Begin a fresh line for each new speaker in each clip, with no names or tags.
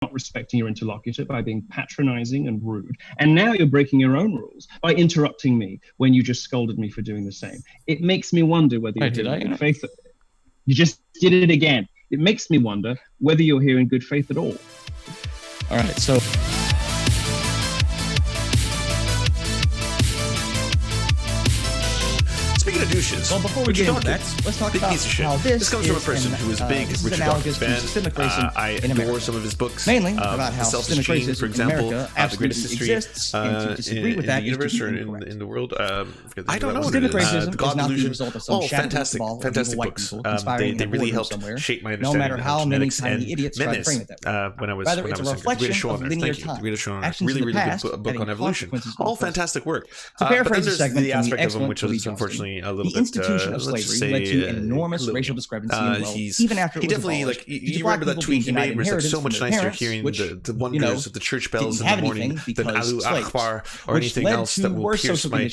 not respecting your interlocutor, by being patronizing and rude. And now you're breaking your own rules by interrupting me when you just scolded me for doing the same. It makes me wonder whether you're here in good faith. You just did it again. It makes me wonder whether you're here in good faith at all.
All right, so...
Speaking of douches,
well, before we get into that, let's talk about how this
comes from a person who is a big Richard Dawkins fan. I adore some of his books.
Mainly about how systemic racism
for example,
in America absolutely exists, and to disagree with that
in the universe or in the world. I don't know what it
systemic
is.
racism
The God
is not the
Illusion.
result of some
Oh, fantastic books. They really helped shape my
no matter
understanding
how
of
many
genetics
tiny
and
idiots try to
menace
frame it that way.
when I was
Rather, it's a reflection of linear time.
Really, really good book on evolution. All fantastic work.
To paraphrase a segment
the
from the
aspect of him
excellent
which was
Lee
unfortunately a
Johnston,
little
the
bit
institution of slavery led to an enormous racial discrepancy in wealth, even after it was
definitely
abolished.
you remember that tweet he made where it's like so much nicer hearing the wonders of the church bells in the morning than Allahu Akbar or anything else that will pierce my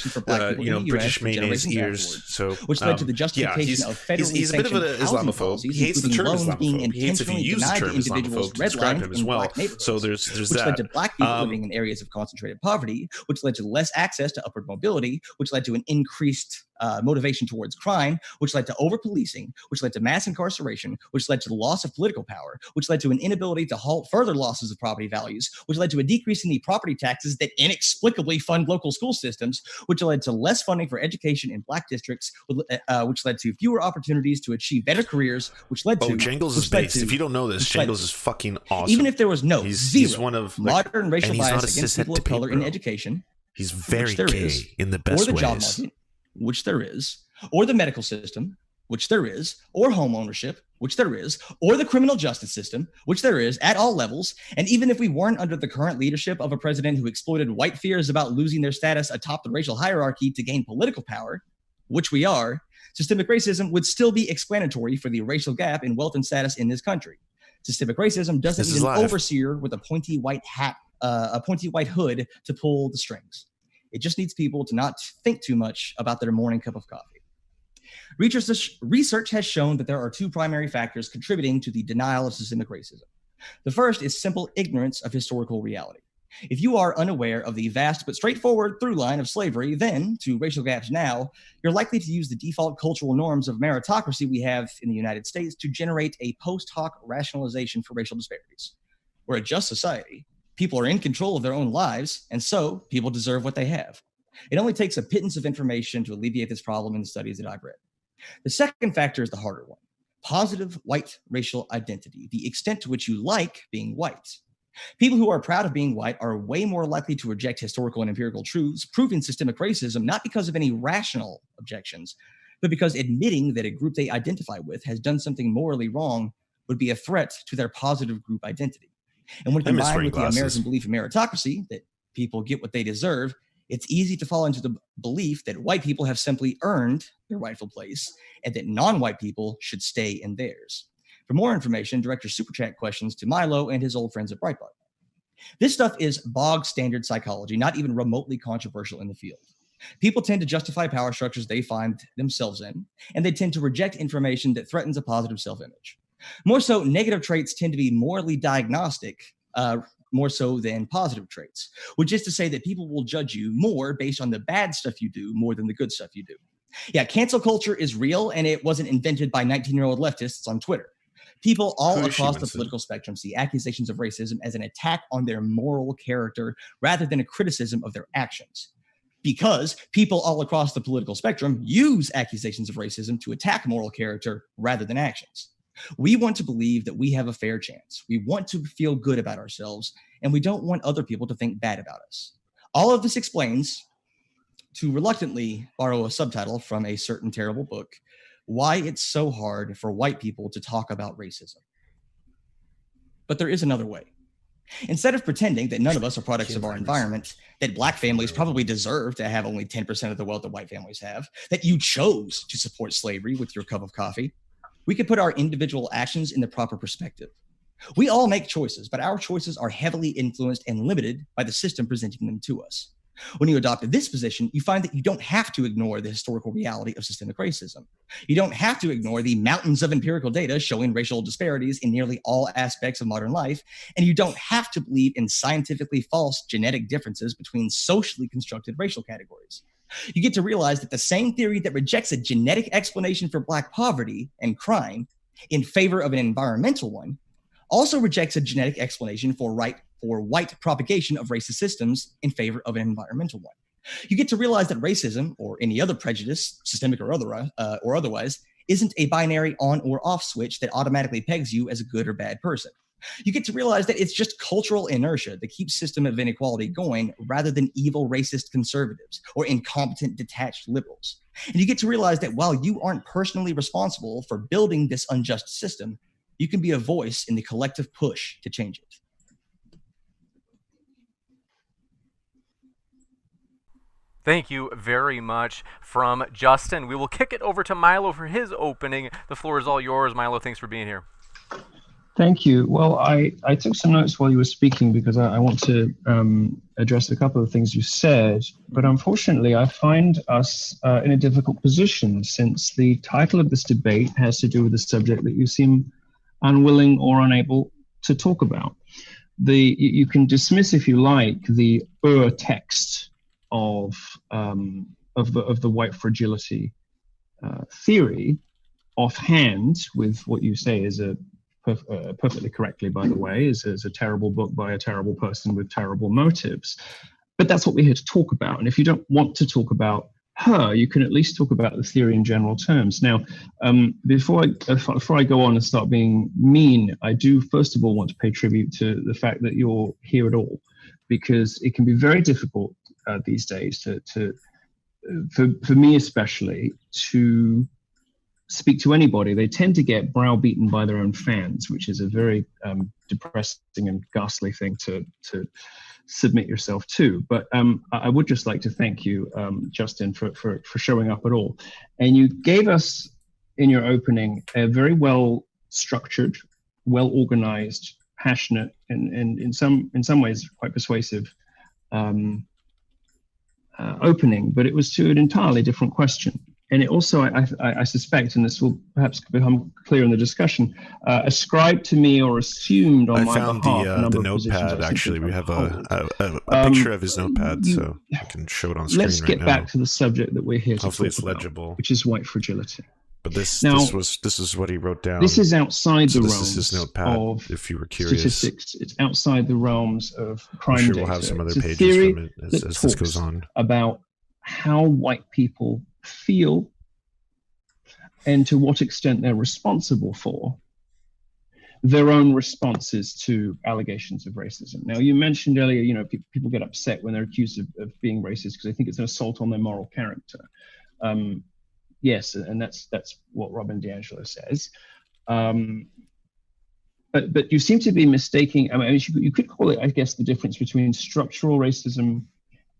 British mayonnaise ears. So
which led to the justification of federally
he's a bit of an Islamophobe. He hates the term Islamophobe. He hates if you use the term Islamophobe to describe him as well. So there's
which
that.
led to black people living in areas of concentrated poverty, which led to less access to upward mobility, which led to an increased motivation towards crime, which led to over-policing, which led to mass incarceration, which led to the loss of political power, which led to an inability to halt further losses of property values, which led to a decrease in the property taxes that inexplicably fund local school systems, which led to less funding for education in black districts, which led to fewer opportunities to achieve better careers, which led to...
Jangles is based. If you don't know this, Jangles is fucking awesome.
Even if there was
he's one of
modern racial bias against people of color in education,
he's very gay in the best
ways, or the
ways.
job market, which there is, or the medical system, which there is, or home ownership, which there is, or the criminal justice system, which there is at all levels. And even if we weren't under the current leadership of a president who exploited white fears about losing their status atop the racial hierarchy to gain political power, which we are, systemic racism would still be explanatory for the racial gap in wealth and status in this country. Systemic racism doesn't need an overseer with a pointy white hat, a pointy white hood to pull the strings. It just needs people to not think too much about their morning cup of coffee. Research has shown that there are two primary factors contributing to the denial of systemic racism. The first is simple ignorance of historical reality. If you are unaware of the vast but straightforward through line of slavery then to racial gaps now, you're likely to use the default cultural norms of meritocracy we have in the United States to generate a post hoc rationalization for racial disparities. We're a just society. People are in control of their own lives, and so people deserve what they have. It only takes a pittance of information to alleviate this problem in the studies that I've read. The second factor is the harder one. Positive white racial identity, the extent to which you like being white. People who are proud of being white are way more likely to reject historical and empirical truths, proving systemic racism, not because of any rational objections, but because admitting that a group they identify with has done something morally wrong would be a threat to their positive group identity. And when combined with the American belief in meritocracy, that people get what they deserve, it's easy to fall into the belief that white people have simply earned their rightful place and that non-white people should stay in theirs. For more information, direct your Super Chat questions to Milo and his old friends at Breitbart. This stuff is bog standard psychology, not even remotely controversial in the field. People tend to justify power structures they find themselves in, and they tend to reject information that threatens a positive self-image. More so, negative traits tend to be morally diagnostic, more so than positive traits, which is to say that people will judge you more based on the bad stuff you do more than the good stuff you do. Yeah, cancel culture is real, and it wasn't invented by 19-year-old leftists on Twitter. People all across the political spectrum see accusations of racism as an attack on their moral character rather than a criticism of their actions. Because people all across the political spectrum use accusations of racism to attack moral character rather than actions. We want to believe that we have a fair chance. We want to feel good about ourselves, and we don't want other people to think bad about us. All of this explains, to reluctantly borrow a subtitle from a certain terrible book, why it's so hard for white people to talk about racism. But there is another way. Instead of pretending that none of us are products of our environment, that black families probably deserve to have only 10% of the wealth that white families have, that you chose to support slavery with your cup of coffee, we could put our individual actions in the proper perspective. We all make choices, but our choices are heavily influenced and limited by the system presenting them to us. When you adopt this position, you find that you don't have to ignore the historical reality of systemic racism. You don't have to ignore the mountains of empirical data showing racial disparities in nearly all aspects of modern life, and you don't have to believe in scientifically false genetic differences between socially constructed racial categories. You get to realize that the same theory that rejects a genetic explanation for Black poverty and crime in favor of an environmental one also rejects a genetic explanation for white propagation of racist systems in favor of an environmental one. You get to realize that racism, or any other prejudice, systemic or otherwise, isn't a binary on or off switch that automatically pegs you as a good or bad person. You get to realize that it's just cultural inertia that keeps system of inequality going rather than evil racist conservatives or incompetent detached liberals. And you get to realize that while you aren't personally responsible for building this unjust system, you can be a voice in the collective push to change it.
Thank you very much from Justin. We will kick it over to Milo for his opening. The floor is all yours. Milo, thanks for being here.
Thank you. Well, I took some notes while you were speaking because I want to address a couple of things you said. But unfortunately, I find us in a difficult position since the title of this debate has to do with the subject that you seem unwilling or unable to talk about. You can dismiss, if you like, the text of the white fragility theory offhand with what you say is perfectly correctly, by the way, is a terrible book by a terrible person with terrible motives. But that's what we're here to talk about. And if you don't want to talk about her, you can at least talk about the theory in general terms. Now, before I go on and start being mean, I do first of all want to pay tribute to the fact that you're here at all, because it can be very difficult these days for me especially to speak to anybody. They tend to get browbeaten by their own fans, which is a very depressing and ghastly thing to submit yourself to. But I would just like to thank you, Justin, for showing up at all. And you gave us in your opening a very well structured, well organized, passionate, and in some ways quite persuasive opening, but it was to an entirely different question. And it also, I suspect, and this will perhaps become clear in the discussion, ascribed to me or assumed on my behalf. I found
the notepad, actually. We have a picture of his notepad, so I can show it on screen right now.
Let's get back to the subject that we're here to talk about. Hopefully it's legible. Which is white fragility.
But this is what he wrote down.
This is outside the realms
his notepad,
of
if you were curious.
Statistics. It's outside the realms of crime data.
We'll have some other pages from it as this goes on.
About how white people feel and to what extent they're responsible for their own responses to allegations of racism. Now, you mentioned earlier, people get upset when they're accused of being racist because they think it's an assault on their moral character. Yes, and that's what Robin DiAngelo says. But you seem to be mistaking. I mean, you could call it, I guess, the difference between structural racism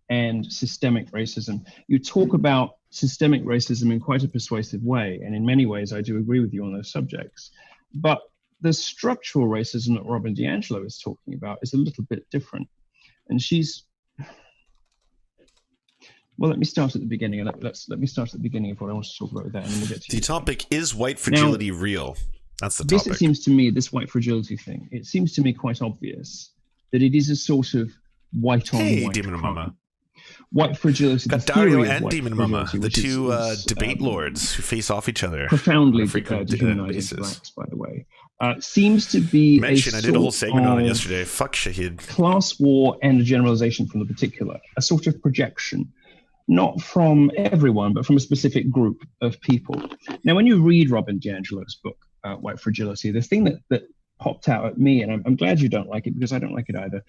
and systemic racism. You talk about systemic racism in quite a persuasive way, and in many ways, I do agree with you on those subjects. But the structural racism that Robin DiAngelo is talking about is a little bit different, and she's. Well, let me start at the beginning. Let me start at the beginning of what I want to talk about with that, and then we'll get to
the topic. Is white fragility real? That's the topic.
It seems to me, this white fragility thing, it seems to me quite obvious that it is a sort of white on white
Demon Mama.
White fragility.
Got Dario and Demon Mama, the two debate lords who face off each other.
Profoundly dehumanizing blacks, by the way. Seems to be
I did a whole segment on it yesterday. Fuck Shahid.
Class war and a generalization from the particular. A sort of projection. Not from everyone, but from a specific group of people. Now, when you read Robin DiAngelo's book, White Fragility, the thing that popped out at me, and I'm glad you don't like it because I don't like it either.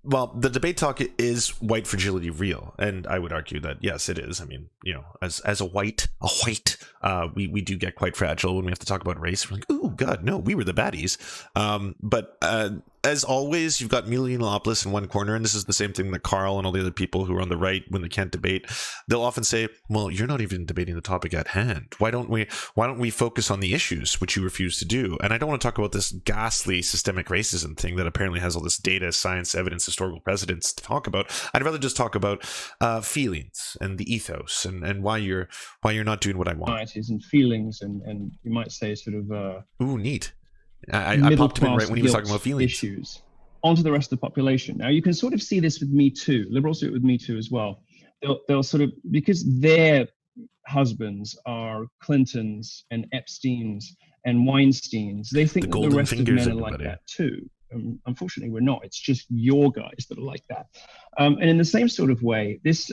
Well, the debate talk is white fragility real, and I would argue that yes, it is. I mean, as a white, we do get quite fragile when we have to talk about race. We're like, oh God, no, we were the baddies. But as always, you've got Milo Yiannopoulos in one corner, and this is the same thing that Carl and all the other people who are on the right, when they can't debate, they'll often say, well, you're not even debating the topic at hand. Why don't we focus on the issues, which you refuse to do? And I don't want to talk about this ghastly systemic racism thing that apparently has all this data, science, evidence, historical precedents to talk about. I'd rather just talk about feelings and the ethos and why you're not doing what I want.
And feelings and you might say sort of
ooh, neat. I popped him in right when he was talking about feelings.
Issues onto the rest of the population. Now you can sort of see this with Me Too. Liberals do it with Me Too as well. They'll sort of, because their husbands are Clintons and Epsteins and Weinsteins, they think that the rest of men are like that too. Unfortunately, we're not. It's just your guys that are like that. And in the same sort of way, this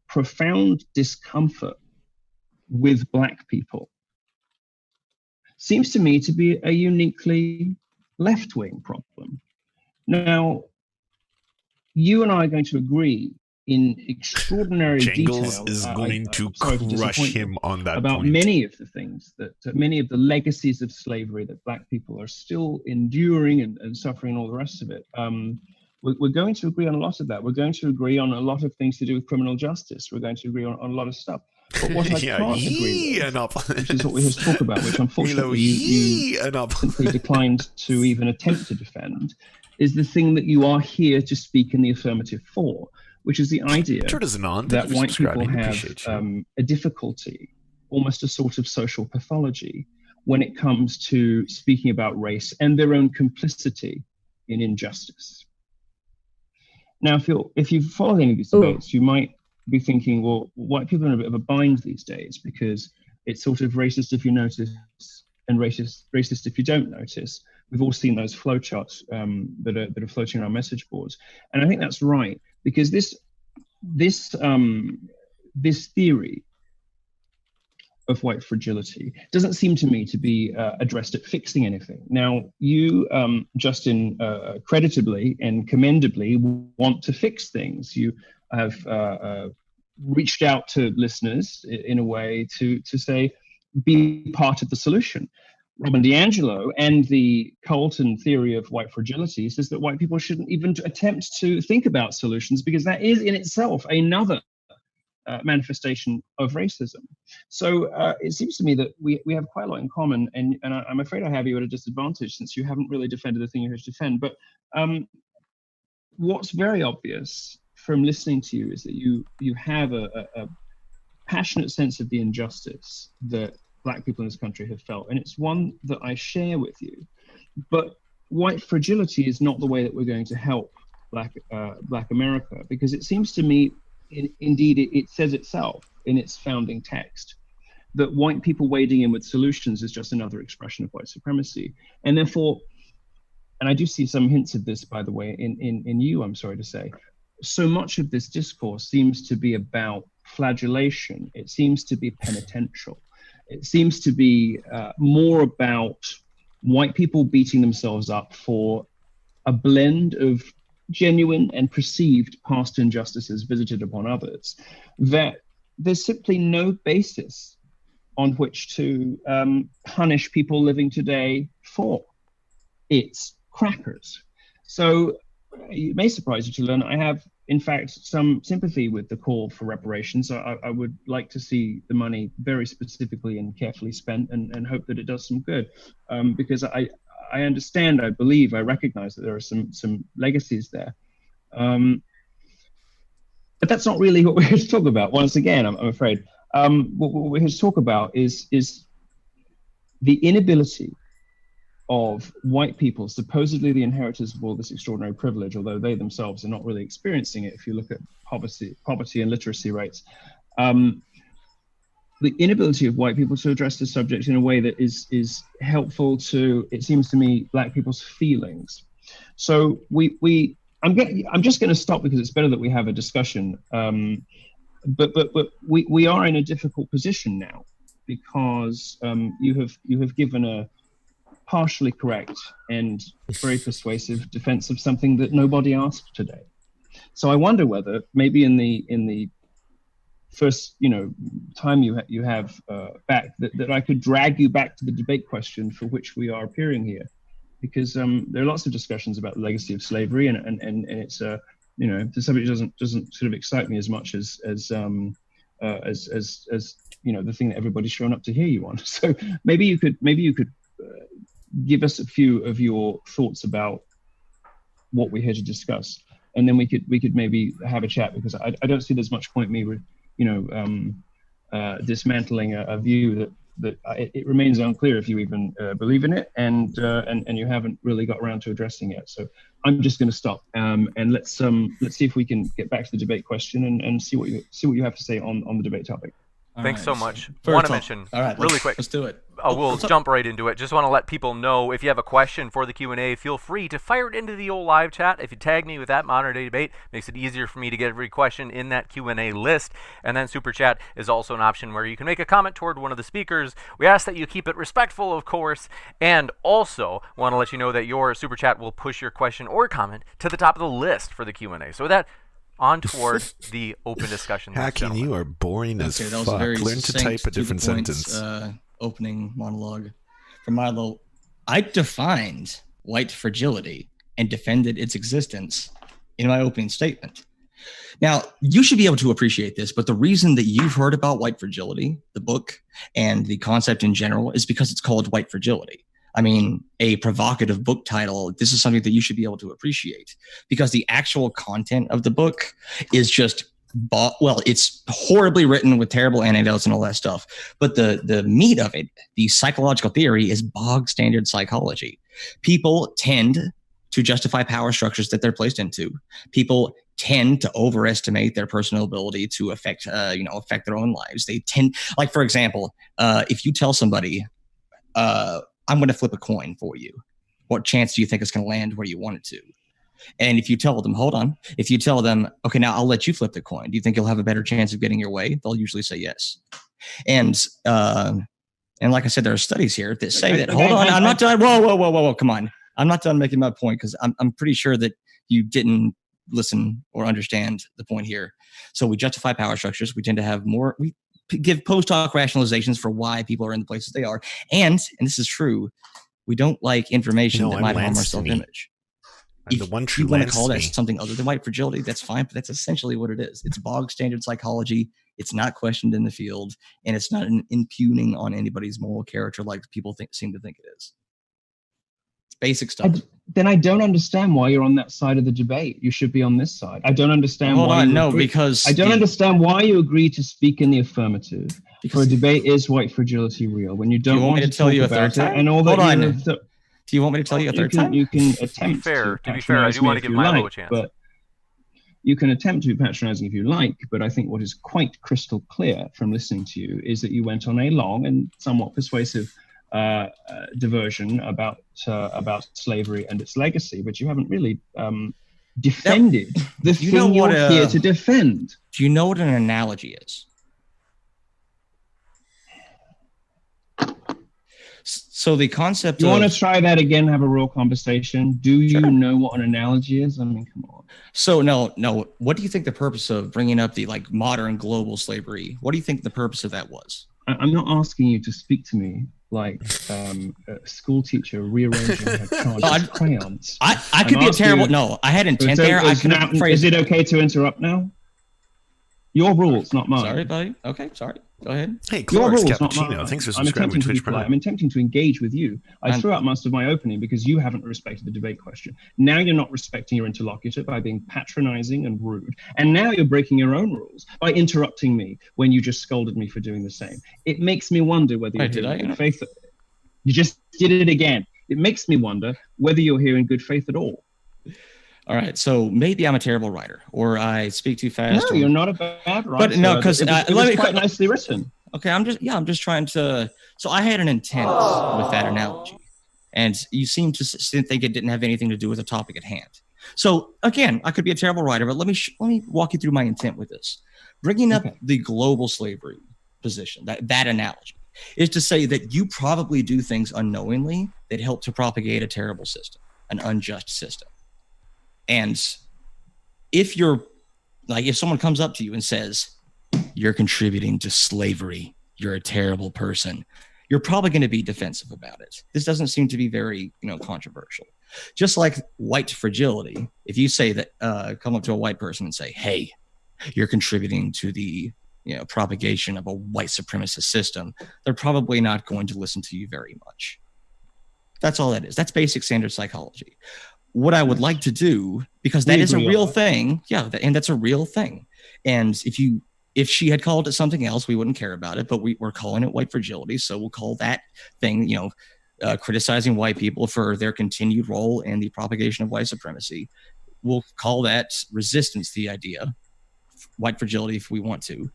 profound discomfort with Black people seems to me to be a uniquely left-wing problem. Now, you and I are going to agree in extraordinary
Jangles
detail.
Is going to crush him on that
about
point.
Many of the things that many of the legacies of slavery that Black people are still enduring and suffering and all the rest of it. We're going to agree on a lot of that. We're going to agree on a lot of things to do with criminal justice. We're going to agree on a lot of stuff. But what I can't agree with, which is what we have to talk about, which unfortunately you simply declined to even attempt to defend, is the thing that you are here to speak in the affirmative for, which is the idea that white people have a difficulty, almost a sort of social pathology, when it comes to speaking about race and their own complicity in injustice. Now, if you follow any of these debates, you might be thinking, well, white people are in a bit of a bind these days because it's sort of racist if you notice and racist if you don't notice. We've all seen those flowcharts that are floating around message boards, and I think that's right, because this theory of white fragility doesn't seem to me to be addressed at fixing anything. Now, you, Justin, creditably and commendably want to fix things. You have reached out to listeners in a way to say, be part of the solution. Robin DiAngelo and the Colton theory of white fragility says that white people shouldn't even attempt to think about solutions because that is in itself another manifestation of racism. So it seems to me that we have quite a lot in common, and I'm afraid I have you at a disadvantage since you haven't really defended the thing you're here to defend. But what's very obvious from listening to you is that you have a passionate sense of the injustice that Black people in this country have felt, and it's one that I share with you. But white fragility is not the way that we're going to help Black America, because it seems to me, indeed, it says itself in its founding text that white people wading in with solutions is just another expression of white supremacy. And therefore, and I do see some hints of this, by the way, in you, I'm sorry to say, so much of this discourse seems to be about flagellation. It seems to be penitential. It seems to be more about white people beating themselves up for a blend of genuine and perceived past injustices visited upon others, that there's simply no basis on which to punish people living today for. It's crackers. So it may surprise you to learn I have, in fact, some sympathy with the call for reparations. I would like to see the money very specifically and carefully spent and hope that it does some good, because I understand, I believe, I recognize that there are some legacies there. But that's not really what we're here to talk about. Once again, I'm afraid. What we're here to talk about is the inability of white people, supposedly the inheritors of all this extraordinary privilege, although they themselves are not really experiencing it if you look at poverty and literacy rates. The inability of white people to address the subject in a way that is helpful to, it seems to me, Black people's feelings. So I'm just going to stop because it's better that we have a discussion. But we are in a difficult position now because you have given a partially correct and very persuasive defense of something that nobody asked today. So I wonder whether maybe in the first time you have back that I could drag you back to the debate question for which we are appearing here, because there are lots of discussions about the legacy of slavery, and it's the subject doesn't sort of excite me as much as the thing that everybody's shown up to hear you on. So maybe you could give us a few of your thoughts about what we're here to discuss, and then we could maybe have a chat, because I don't see there's much point me dismantling a view that it remains unclear if you even believe in it, and you haven't really got around to addressing it. So I'm just going to stop, and let's see if we can get back to the debate question and see what you have to say on the debate topic.
Thanks so much. Want to mention really quick.
Let's do it.
We'll jump right into it. Just want to let people know, if you have a question for the Q&A, feel free to fire it into the old live chat. If you tag me with that modern day debate, makes it easier for me to get every question in that Q&A list. And then super chat is also an option where you can make a comment toward one of the speakers. We ask that you keep it respectful, of course, and also want to let you know that your super chat will push your question or comment to the top of the list for the Q&A. So with that, on toward the open discussion.
Hacking, you are boring as fuck. Learn to type a different sentence.
Opening monologue from Milo. I defined white fragility and defended its existence in my opening statement. Now, you should be able to appreciate this, but the reason that you've heard about white fragility, the book, and the concept in general, is because it's called white fragility. I mean, a provocative book title, this is something that you should be able to appreciate, because the actual content of the book is just, it's horribly written with terrible anecdotes and all that stuff. But the meat of it, the psychological theory, is bog standard psychology. People tend to justify power structures that they're placed into. People tend to overestimate their personal ability to affect their own lives. They tend, like, for example, if you tell somebody, I'm going to flip a coin for you, what chance do you think it's going to land where you want it to? And if you tell them, okay, now I'll let you flip the coin, do you think you'll have a better chance of getting your way? They'll usually say yes. And like I said, there are studies here that say that, hold on, I'm not done. Whoa, come on. I'm not done making my point, because I'm pretty sure that you didn't listen or understand the point here. So we justify power structures. We tend to have more, we give post hoc rationalizations for why people are in the places they are. And this is true, we don't like information that might harm our self-image.
I'm the one true
you want to call that something other than white fragility, that's fine, but that's essentially what it is. It's bog standard psychology. It's not questioned in the field, and it's not an impugning on anybody's moral character like people seem to think it is. It's basic stuff.
Then I don't understand why you're on that side of the debate. You should be on this side. I don't understand
because
I don't understand why you agree to speak in the affirmative for a debate. Is white fragility real? When you don't want me to tell you a third time? And all that.
Do you want me to tell you a third time?
You can attempt
to be fair, I do want to give Milo a chance.
But you can attempt to be patronizing if you like, but I think what is quite crystal clear from listening to you is that you went on a long and somewhat persuasive diversion about slavery and its legacy, but you haven't really defended the thing you're here to defend.
Do you know what an analogy is? So the concept
you want to try that again, have a real conversation. Do you know what an analogy is? I mean, come on.
So no. What do you think the purpose of bringing up the modern global slavery? What do you think the purpose of that was?
I'm not asking you to speak to me like a school teacher rearranging her child's crayons.
I could be a terrible. No, I had intent there.
Is it okay to interrupt now? Your rules, not mine.
Sorry, buddy. Okay, sorry. Go ahead.
Hey, Clorox Cappuccino. Thanks for subscribing to Twitch Prime.
I'm attempting to engage with you. I threw out most of my opening because you haven't respected the debate question. Now you're not respecting your interlocutor by being patronizing and rude. And now you're breaking your own rules by interrupting me when you just scolded me for doing the same. It makes me wonder whether you're here in good faith. You just did it again. It makes me wonder whether you're here in good faith at all.
All right, so maybe I'm a terrible writer, or I speak too fast.
No, you're not a bad writer.
But no, because
it was quite nicely written.
Okay, I'm just trying to. So I had an intent with that analogy, and you seem to think it didn't have anything to do with the topic at hand. So again, I could be a terrible writer, but let me walk you through my intent with this. Bringing up the global slavery position, that analogy, is to say that you probably do things unknowingly that help to propagate a terrible system, an unjust system. And if someone comes up to you and says, you're contributing to slavery, you're a terrible person, you're probably going to be defensive about it. This doesn't seem to be very, controversial. Just like white fragility, if you say that, come up to a white person and say, hey, you're contributing to the propagation of a white supremacist system, they're probably not going to listen to you very much. That's all that is. That's basic standard psychology. What I would like to do, because that is a real thing, and that's a real thing. And if she had called it something else, we wouldn't care about it, but we're calling it white fragility, so we'll call that thing, criticizing white people for their continued role in the propagation of white supremacy. We'll call that resistance, the idea, white fragility if we want to.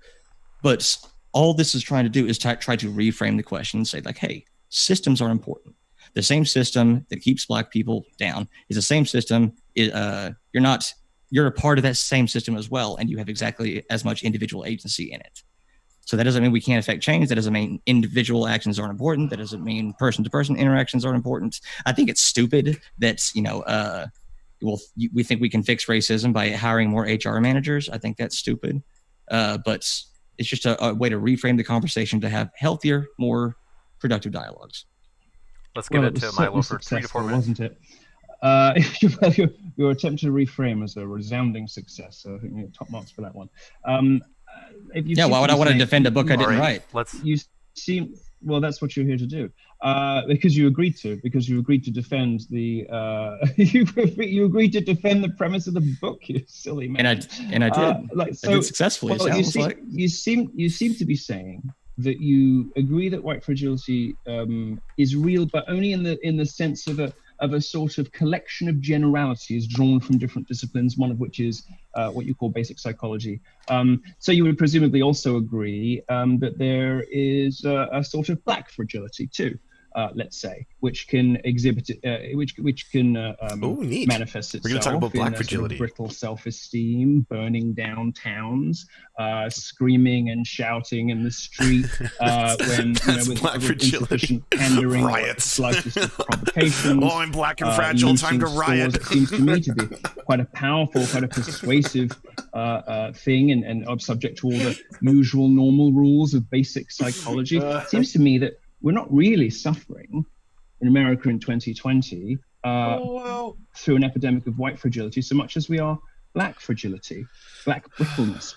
But all this is trying to do is try to reframe the question and say, like, hey, systems are important. The same system that keeps Black people down is the same system. You're a part of that same system as well, and you have exactly as much individual agency in it. So that doesn't mean we can't affect change. That doesn't mean individual actions aren't important. That doesn't mean person-to-person interactions aren't important. I think it's stupid that, we think we can fix racism by hiring more HR managers. I think that's stupid. But it's just a way to reframe the conversation to have healthier, more productive dialogues.
Let's give it to Milo for 3 to 4 minutes.
Wasn't it? Your attempt to reframe as a resounding success. So I think you get top marks for that one.
Why would I want to defend a book I didn't write?
Well, that's what you're here to do. Because you agreed to defend the you agreed to defend the premise of the book, you silly man.
And I did. I did successfully.
You seem to be saying that you agree that white fragility is real, but only in the sense of a sort of collection of generalities drawn from different disciplines, one of which is what you call basic psychology. So you would presumably also agree that there is a sort of Black fragility too, let's say, which can exhibit, which can manifest itself.
We're going to talk about Black
in
fragility.
Sort of brittle self-esteem, burning down towns, screaming and shouting in the street when with insufficient pandering,
riots,
slightest provocation.
Oh, I'm black and fragile. Time to riot.
It seems to me to be quite a powerful, quite a persuasive thing, and subject to all the usual normal rules of basic psychology. It seems to me that we're not really suffering in America in 2020 through an epidemic of white fragility so much as we are Black fragility, Black brittleness,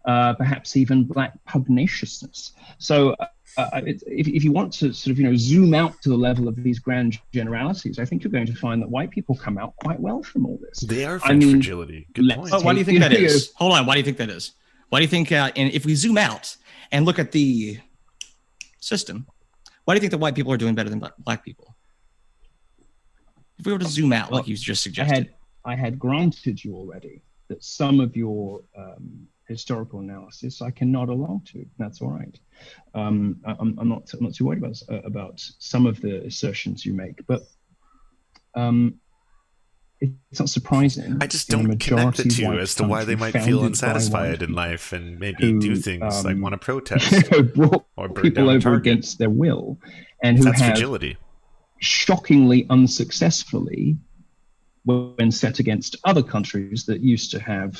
perhaps even Black pugnaciousness. So if you want to sort of zoom out to the level of these grand generalities, I think you're going to find that white people come out quite well from all this.
They are fragility. Good point.
Why do you think that is? Hold on. Why do you think that is? Why do you think? And if we zoom out and look at the system, why do you think that white people are doing better than Black people? If we were to zoom out, like you just suggested.
I had granted you already that some of your historical analysis I can nod along to. That's all right. I'm not too worried about some of the assertions you make, but it's not surprising.
I just don't connect the two as to why they might feel unsatisfied in life and maybe do things like want to protest or burn
people
down
over
Target
against their will, and who
That's
have
fragility.
shockingly unsuccessfully, when set against other countries that used to have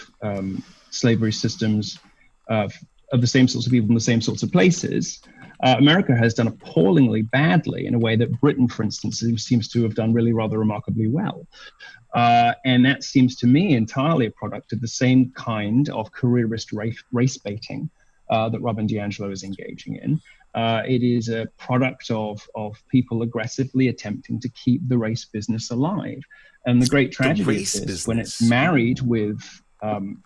slavery systems of the same sorts of people in the same sorts of places, America has done appallingly badly in a way that Britain, for instance, seems to have done really rather remarkably well. And that seems to me entirely a product of the same kind of careerist race baiting that Robin DiAngelo is engaging in. It is a product of people aggressively attempting to keep the race business alive. And the great tragedy is this, when it's married with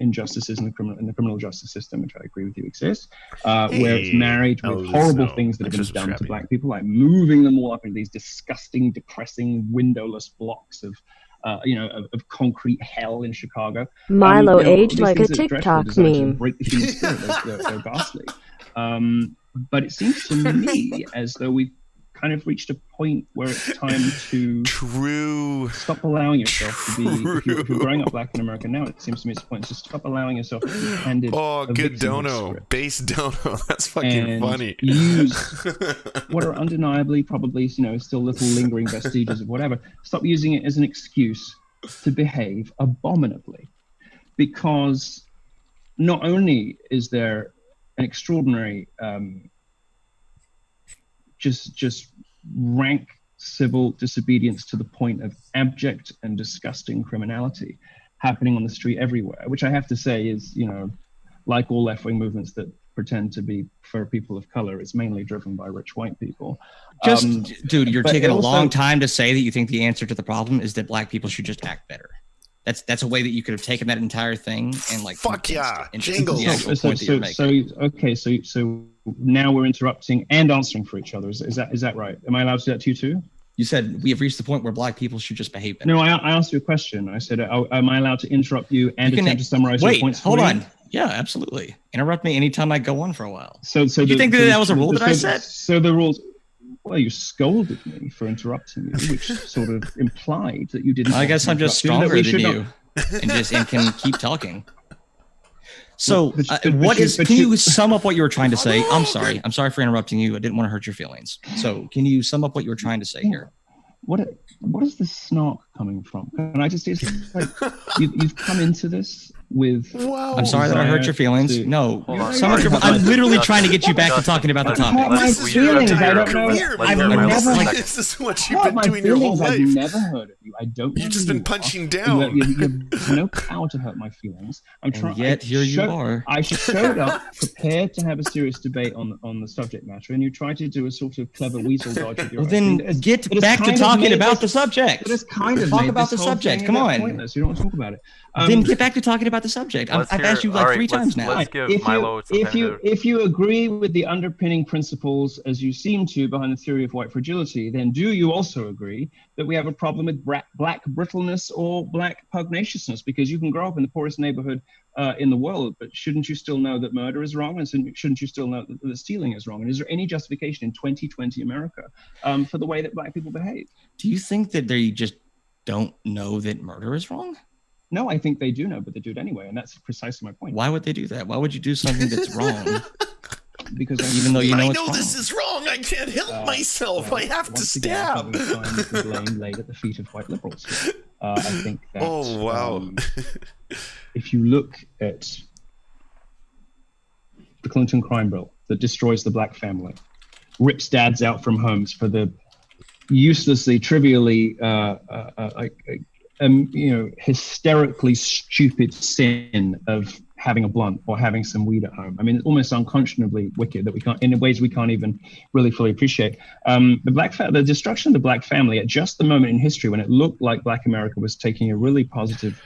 injustices in the criminal justice system, which I agree with you exists, where it's married with horrible things that have been done to Black people, like moving them all up into these disgusting, depressing, windowless blocks of concrete hell in Chicago.
Milo aged like a TikTok meme.
Break the human spirit. They're ghastly. But it seems to me as though we've kind of reached a point where it's time to stop allowing yourself to be, if you're growing up Black in America now, it seems to me it's a point to stop allowing yourself to be handed
good dono, base dono. That's fucking funny.
Use what are undeniably probably, still little lingering vestiges of whatever. Stop using it as an excuse to behave abominably. Because not only is there an extraordinary just rank civil disobedience to the point of abject and disgusting criminality happening on the street everywhere, which I have to say is, like all left-wing movements that pretend to be for people of color, it's mainly driven by rich white people.
Dude, you're taking a long time to say that you think the answer to the problem is that black people should just act better. That's a way that you could have taken that entire thing and like
fuck yeah,
Jingles.
So now we're interrupting and answering for each other. Is that right? Am I allowed to do that to you too?
You said we have reached the point where black people should just behave better.
No, I asked you a question. I said, am I allowed to interrupt you and attempt to summarize your points?
Hold on. Yeah, absolutely. Interrupt me anytime I go on for a while.
So
you think that was a rule that I set?
So the rules. Well, you scolded me for interrupting you, which sort of implied that you didn't.
I guess I'm just stronger than you, and can keep talking. So, can you sum up what you were trying to say? I'm sorry for interrupting you. I didn't want to hurt your feelings. So, can you sum up what you were trying to say here?
What is this snark coming from? Can I just you've come into this with?
Wow. I'm sorry that I hurt your feelings. I'm literally trying to get you back to talking about the topic.
My feelings. I don't know.
I've never. This is what you've been doing your whole life.
I've never heard of you. I don't.
You've just been punching down.
You have no power to hurt my feelings. I'm trying.
Yet here you are.
I showed up prepared to have a serious debate on the subject matter, and you tried to do a sort of clever weasel dodge with your.
Well, then get back to talking about the subject.
Talk
about the subject. Come on.
Pointless. You don't want to talk about it.
Then get back to talking about the subject. I've asked you like 3 times now.
Let's give Milo
if you agree with the underpinning principles, as you seem to, behind the theory of white fragility, then do you also agree that we have a problem with black brittleness or black pugnaciousness? Because you can grow up in the poorest neighborhood in the world, but shouldn't you still know that murder is wrong? And shouldn't you still know that stealing is wrong? And is there any justification in 2020 America for the way that black people behave?
Do you think that they just don't know that murder is wrong?
No, I think they do know, but they do it anyway, and that's precisely my point.
Why would they do that? Why would you do something that's wrong?
Because
even though you know this is wrong, I can't help myself. I have to stab.
The blame laid at the feet of white liberals. I think that.
Oh wow!
If you look at the Clinton crime bill that destroys the black family, rips dads out from homes for the uselessly, trivially, hysterically stupid sin of having a blunt or having some weed at home. I mean, it's almost unconscionably wicked that we can't, in ways we can't even really fully appreciate. The destruction of the black family at just the moment in history when it looked like Black America was taking a really positive.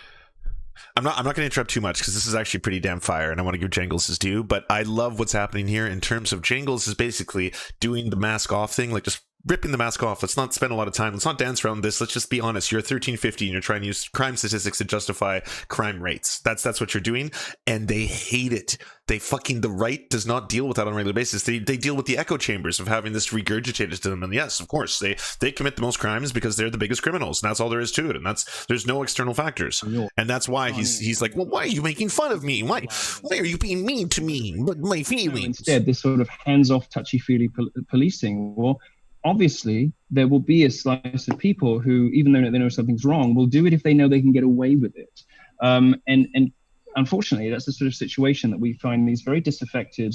I'm not going to interrupt too much because this is actually pretty damn fire, and I want to give Jangles his due. But I love what's happening here in terms of Jangles is basically doing the mask off thing, like just ripping the mask off. Let's not spend a lot of time. Let's not dance around this. Let's just be honest. You're 1350 and you're trying to use crime statistics to justify crime rates. That's what you're doing. And they hate it. The right does not deal with that on a regular basis. They deal with the echo chambers of having this regurgitated to them. And yes, of course, they commit the most crimes because they're the biggest criminals. And that's all there is to it. And there's no external factors. And that's why he's like, well, why are you making fun of me? Why are you being mean to me? But my feelings.
Instead, this sort of hands-off, touchy-feely policing. Well, obviously, there will be a slice of people who, even though they know something's wrong, will do it if they know they can get away with it. And unfortunately, that's the sort of situation that we find these very disaffected,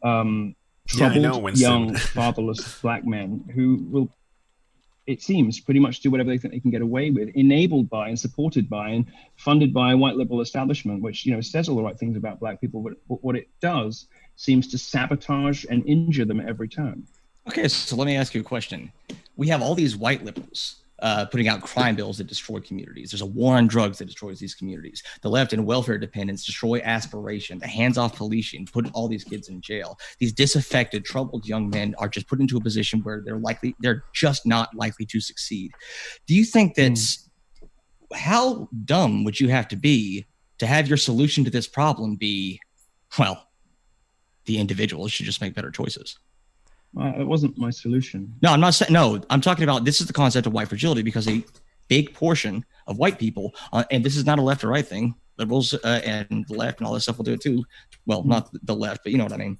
troubled, young, fatherless black men who will, it seems, pretty much do whatever they think they can get away with, enabled by and supported by and funded by a white liberal establishment, which says all the right things about black people, but what it does seems to sabotage and injure them at every turn.
Okay, so let me ask you a question. We have all these white liberals putting out crime bills that destroy communities. There's a war on drugs that destroys these communities. The left and welfare dependents destroy aspiration. The hands-off policing put all these kids in jail. These disaffected, troubled young men are just put into a position where they're just not likely to succeed. Do you think that's how dumb would you have to be to have your solution to this problem be, well, the individuals should just make better choices?
It wasn't my solution.
No, I'm not saying. No, I'm talking about this is the concept of white fragility because a big portion of white people, and this is not a left or right thing. Liberals and the left and all that stuff will do it too. Well, not the left, but you know what I mean.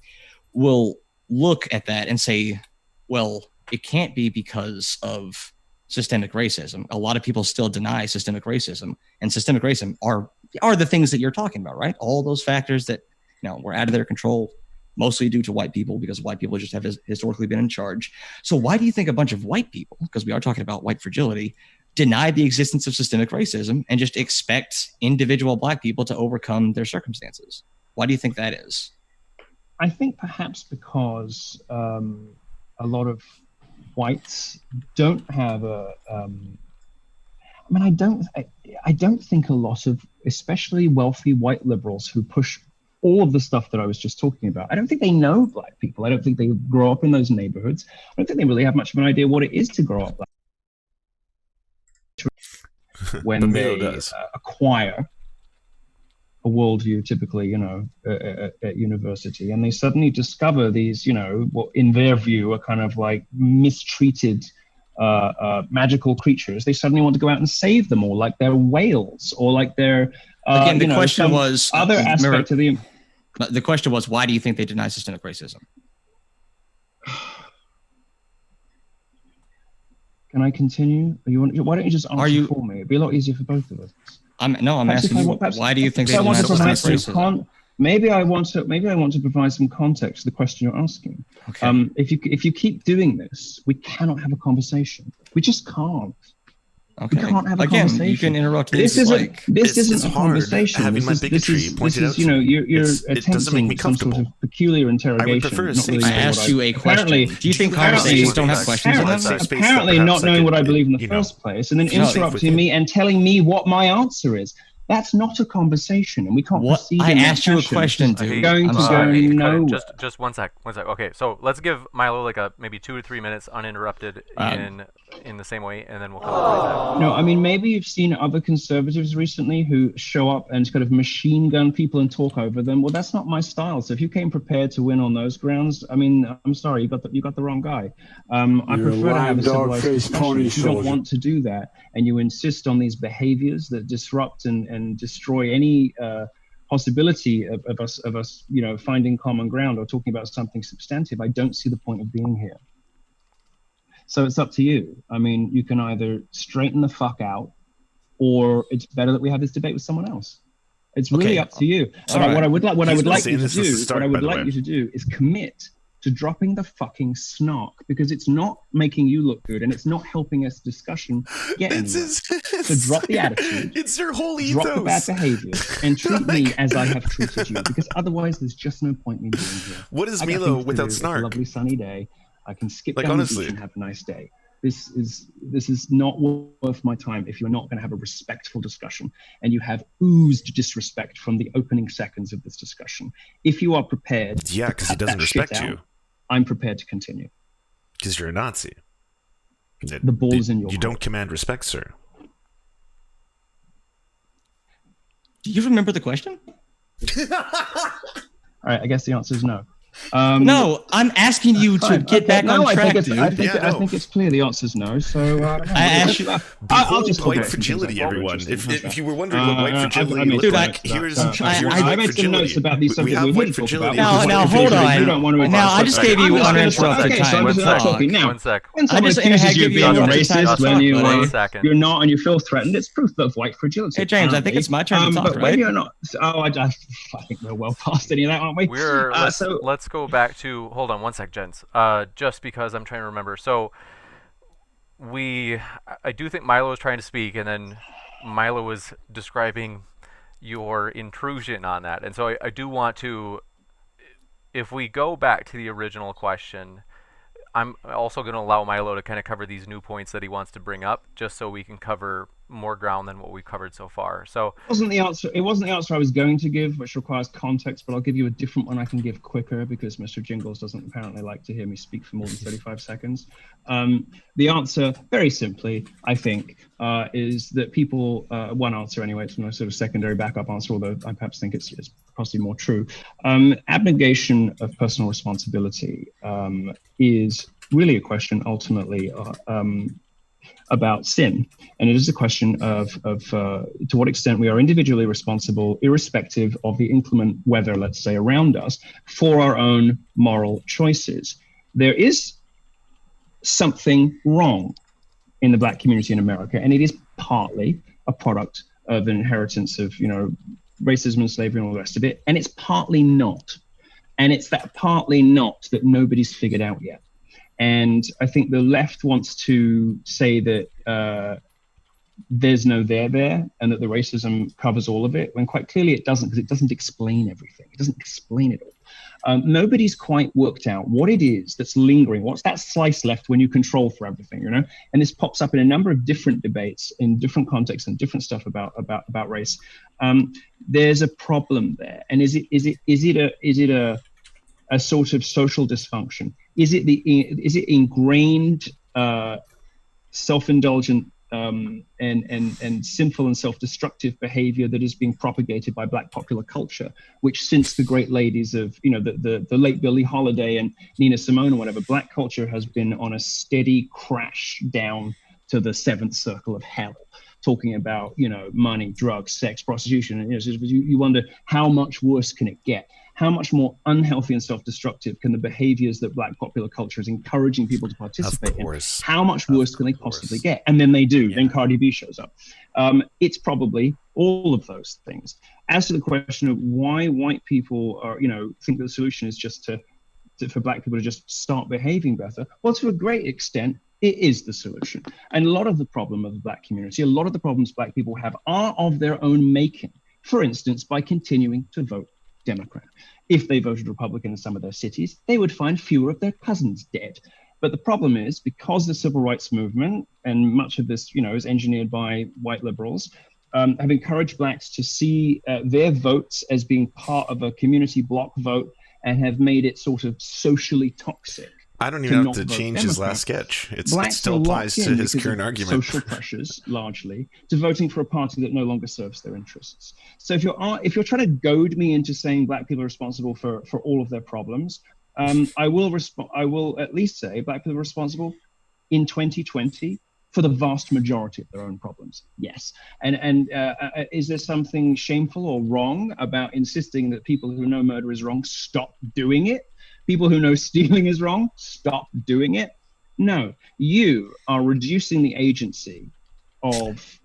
Will look at that and say, well, it can't be because of systemic racism. A lot of people still deny systemic racism, and systemic racism are the things that you're talking about, right? All those factors that were out of their control. mostly due to white people, because white people just have historically been in charge. So why do you think a bunch of white people, because we are talking about white fragility, deny the existence of systemic racism and just expect individual black people to overcome their circumstances? Why do you think that is?
I think perhaps because a lot of whites don't have I don't think a lot of, especially wealthy white liberals who push all of the stuff that I was just talking about, I don't think they know black people. I don't think they grow up in those neighborhoods. I don't think they really have much of an idea what it is to grow up black. When they acquire a worldview, typically, at university, and they suddenly discover these, what in their view are kind of like mistreated magical creatures. They suddenly want to go out and save them all, like they're whales, or like they're
again. The question was
other aspect of the.
The question was, why do you think they deny systemic racism?
Can I continue? Why don't you just answer for me? It'd be a lot easier for both of us.
I'm asking you, why do you think they deny systemic racism?
Maybe I want to provide some context to the question you're asking.
Okay.
If you keep doing this, we cannot have a conversation. We just can't.
Okay.
We can't have a conversation.
You can interrupt me.
This isn't a conversation.
Having my bigotry pointed out.
You're attempting some sort of peculiar interrogation.
I would prefer a safe
I asked you a question. Do you think conversations don't have questions in them?
Apparently not knowing what I believe in the first place, and then interrupting me and telling me what my answer is. That's not a conversation, and we can't proceed.
I asked you a question, dude.
Just one sec. Okay, so let's give Milo like maybe 2 to 3 minutes uninterrupted in the same way, and then we'll come back.
No, I mean, maybe you've seen other conservatives recently who show up and kind of machine gun people and talk over them. Well, that's not my style. So if you came prepared to win on those grounds, I mean, I'm sorry, you got the wrong guy. I prefer to have a civilized discussion. If you don't want to do that, and you insist on these behaviors that disrupt and destroy any possibility of us, finding common ground or talking about something substantive, I don't see the point of being here. So it's up to you. I mean, you can either straighten the fuck out, or it's better that we have this debate with someone else. It's really up to you. What I would like you to do is commit to dropping the fucking snark, because it's not making you look good and it's not helping us discussion get anywhere. So drop the attitude.
It's your whole ethos.
Drop the bad behaviors and treat me as I have treated you, because otherworth there's just no point in me being here.
What is Milo without snark?
It's a lovely sunny day. I can skip down the beach and have a nice day. This is not worth my time if you're not going to have a respectful discussion, and you have oozed disrespect from the opening seconds of this discussion. If you are prepared,
because he doesn't respect you.
I'm prepared to continue.
Because you're a Nazi.
The ball is in your
court. You don't command respect, sir.
Do you remember the question?
All right, I guess the answer is no.
No, I'm asking you to get back on track, dude.
I think it's clear the answer is no. So
I asked you.
I'll just white fragility, everyone. If you were wondering what white fragility looks like, here's
I made some notes about these subjects we didn't talk about.
Now hold on. Now I just gave you uninterrupted time.
One sec.
I just give you racist when you're not and you feel threatened. It's proof of white fragility.
Hey James, I think it's my turn to talk, right?
You're not. I think we're well past any of that, aren't we?
Let's go back to, hold on one sec, gents, just because I'm trying to remember. So I do think Milo was trying to speak, and then Milo was describing your intrusion on that. And so I do want to, if we go back to the original question, I'm also going to allow Milo to kind of cover these new points that he wants to bring up, just so we can cover more ground than what we've covered so far. So
it wasn't the answer I was going to give, which requires context, but I'll give you a different one I can give quicker, because Mr. Jingles doesn't apparently like to hear me speak for more than 35 seconds. The answer, very simply, I think, is that people, one answer anyway, it's my sort of secondary backup answer, although I perhaps think it's possibly more true. Abnegation of personal responsibility is really a question ultimately about sin, and it is a question of to what extent we are individually responsible, irrespective of the inclement weather, let's say, around us, for our own moral choices. There is something wrong in the Black community in America, and it is partly a product of an inheritance of racism and slavery and all the rest of it, and it's partly not. And it's that partly not that nobody's figured out yet. And I think the left wants to say that there's no there, and that the racism covers all of it, when quite clearly it doesn't, because it doesn't explain everything. It doesn't explain it all. Nobody's quite worked out what it is that's lingering. What's that slice left when you control for everything, you know? And this pops up in a number of different debates in different contexts and different stuff about race. There's a problem there, and is it a sort of social dysfunction? Is it ingrained self-indulgent and sinful and self-destructive behavior that is being propagated by Black popular culture, which since the great ladies of, you know, the late Billie Holiday and Nina Simone or whatever, Black culture has been on a steady crash down to the seventh circle of hell, talking about, you know, money, drugs, sex, prostitution. And you wonder, how much worse can it get? How much more unhealthy and self-destructive can the behaviors that Black popular culture is encouraging people to participate in? How much worse can they possibly get? And then they do. Yeah. Then Cardi B shows up. It's probably all of those things. As to the question of why white people are, you know, think the solution is just for Black people to just start behaving better, well, to a great extent, it is the solution. And a lot of the problem of the Black community, a lot of the problems Black people have are of their own making. For instance, by continuing to vote Democrat. If they voted Republican in some of their cities, they would find fewer of their cousins dead. But the problem is, because the civil rights movement, and much of this, you know, is engineered by white liberals, have encouraged Blacks to see their votes as being part of a community block vote, and have made it sort of socially toxic.
I don't even have to change his last sketch. It still applies to his current argument.
Social pressures, largely, to voting for a party that no longer serves their interests. So if you're trying to goad me into saying Black people are responsible for all of their problems, I will at least say Black people are responsible in 2020 for the vast majority of their own problems. Yes. And is there something shameful or wrong about insisting that people who know murder is wrong stop doing it? People who know stealing is wrong, stop doing it? No, you are reducing the agency of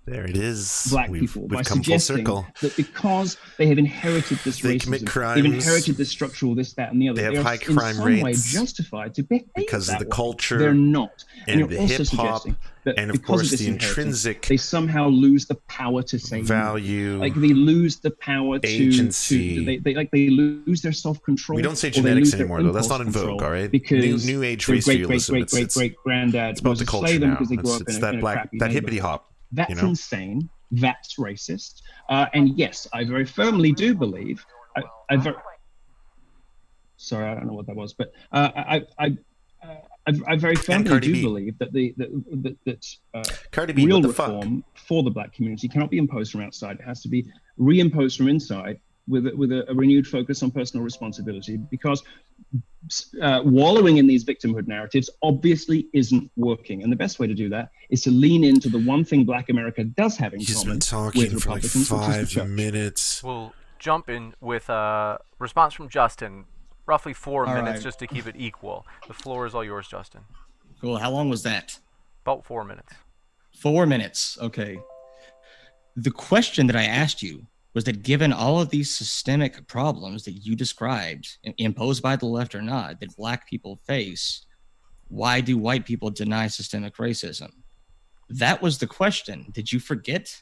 Black people by suggesting that because they have inherited this racism, they've inherited this structural this, that, and the other,
they have high crime
in some
rates
way justified to behave
because of the culture.
They're not.
And
you're
the
also
hip-hop,
suggesting that
and of
because
course
of this
the intrinsic
they somehow lose the power to say
value,
no. Like they lose the power
agency.
They lose their self-control.
We don't say genetics anymore, though. That's not in vogue, all right?
Because
new age race realism.
Great granddad
it's about the culture now. It's that black, that hippity hop.
That's insane. That's racist. And yes, I very firmly do believe. Sorry, I don't know what that was, but I very firmly do believe that real reform for the Black community cannot be imposed from outside. It has to be reimposed from inside with a renewed focus on personal responsibility, because wallowing in these victimhood narratives obviously isn't working. And the best way to do that is to lean into the one thing Black America does have in common
been talking
with
for like
Republicans,
5 minutes.
We'll jump in with a response from Justin. Roughly 4 minutes, just to keep it equal. The floor is all yours, Justin.
Cool. How long was that?
About 4 minutes.
4 minutes. Okay. The question that I asked you was that given all of these systemic problems that you described, imposed by the left or not, that Black people face, why do white people deny systemic racism? That was the question. Did you forget?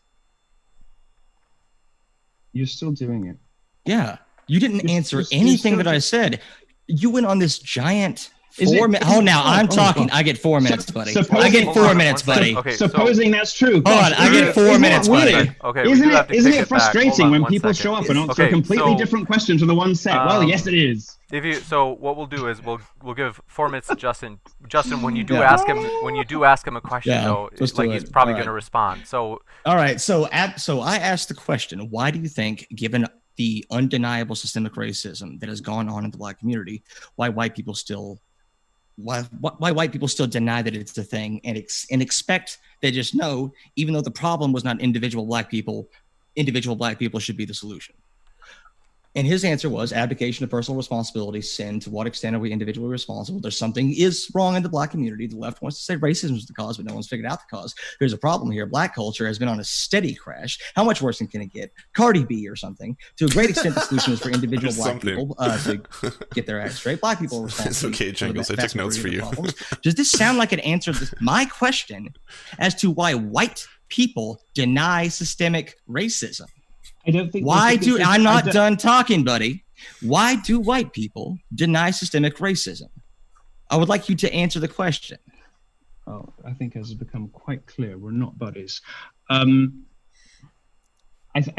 You're still doing it.
Yeah. You didn't answer anything that I said. You went on this giant 4 minutes. Oh, now I'm talking. I get 4 minutes, buddy. I get 4 minutes, buddy.
Okay, supposing that's true.
Hold on, I get 4 minutes, buddy.
Okay,
isn't it frustrating when people show up and answer a completely different question to the one set? Well, yes, it is.
So what we'll do is we'll give 4 minutes to Justin. Justin, when you do ask him a question, though, like he's probably going to respond. So
all right. So I asked the question: why do you think, given the undeniable systemic racism that has gone on in the Black community, why white people still white people still deny that it's a thing and expect they just know, even though the problem was not individual black people should be the solution? And his answer was abdication of personal responsibility, sin. To what extent are we individually responsible? There's something is wrong in the Black community. The left wants to say racism is the cause, but no one's figured out the cause. There's a problem here. Black culture has been on a steady crash. How much worse can it get? Cardi B or something. To a great extent, the solution is for individual Black people to get their act straight. Black people are responsible.
It's okay, Jingles. I took notes for you.
Does this sound like it answered my question as to why white people deny systemic racism?
I don't think.
I'm not done talking, buddy. Why do white people deny systemic racism? I would like you to answer the question.
Oh, I think as has become quite clear, we're not buddies. I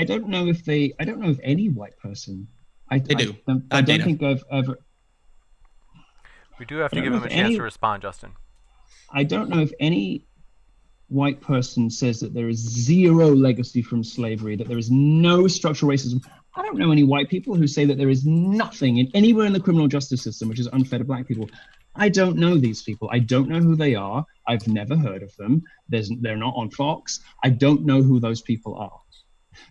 don't know if any white person. I don't think I've ever.
We do have to give him a chance to respond, Justin.
I don't know if any white person says that there is zero legacy from slavery, that there is no structural racism. I don't know any white people who say that there is nothing anywhere in the criminal justice system which is unfair to Black people. I don't know these people. I don't know who they are. I've never heard of them. They're not on Fox. I don't know who those people are.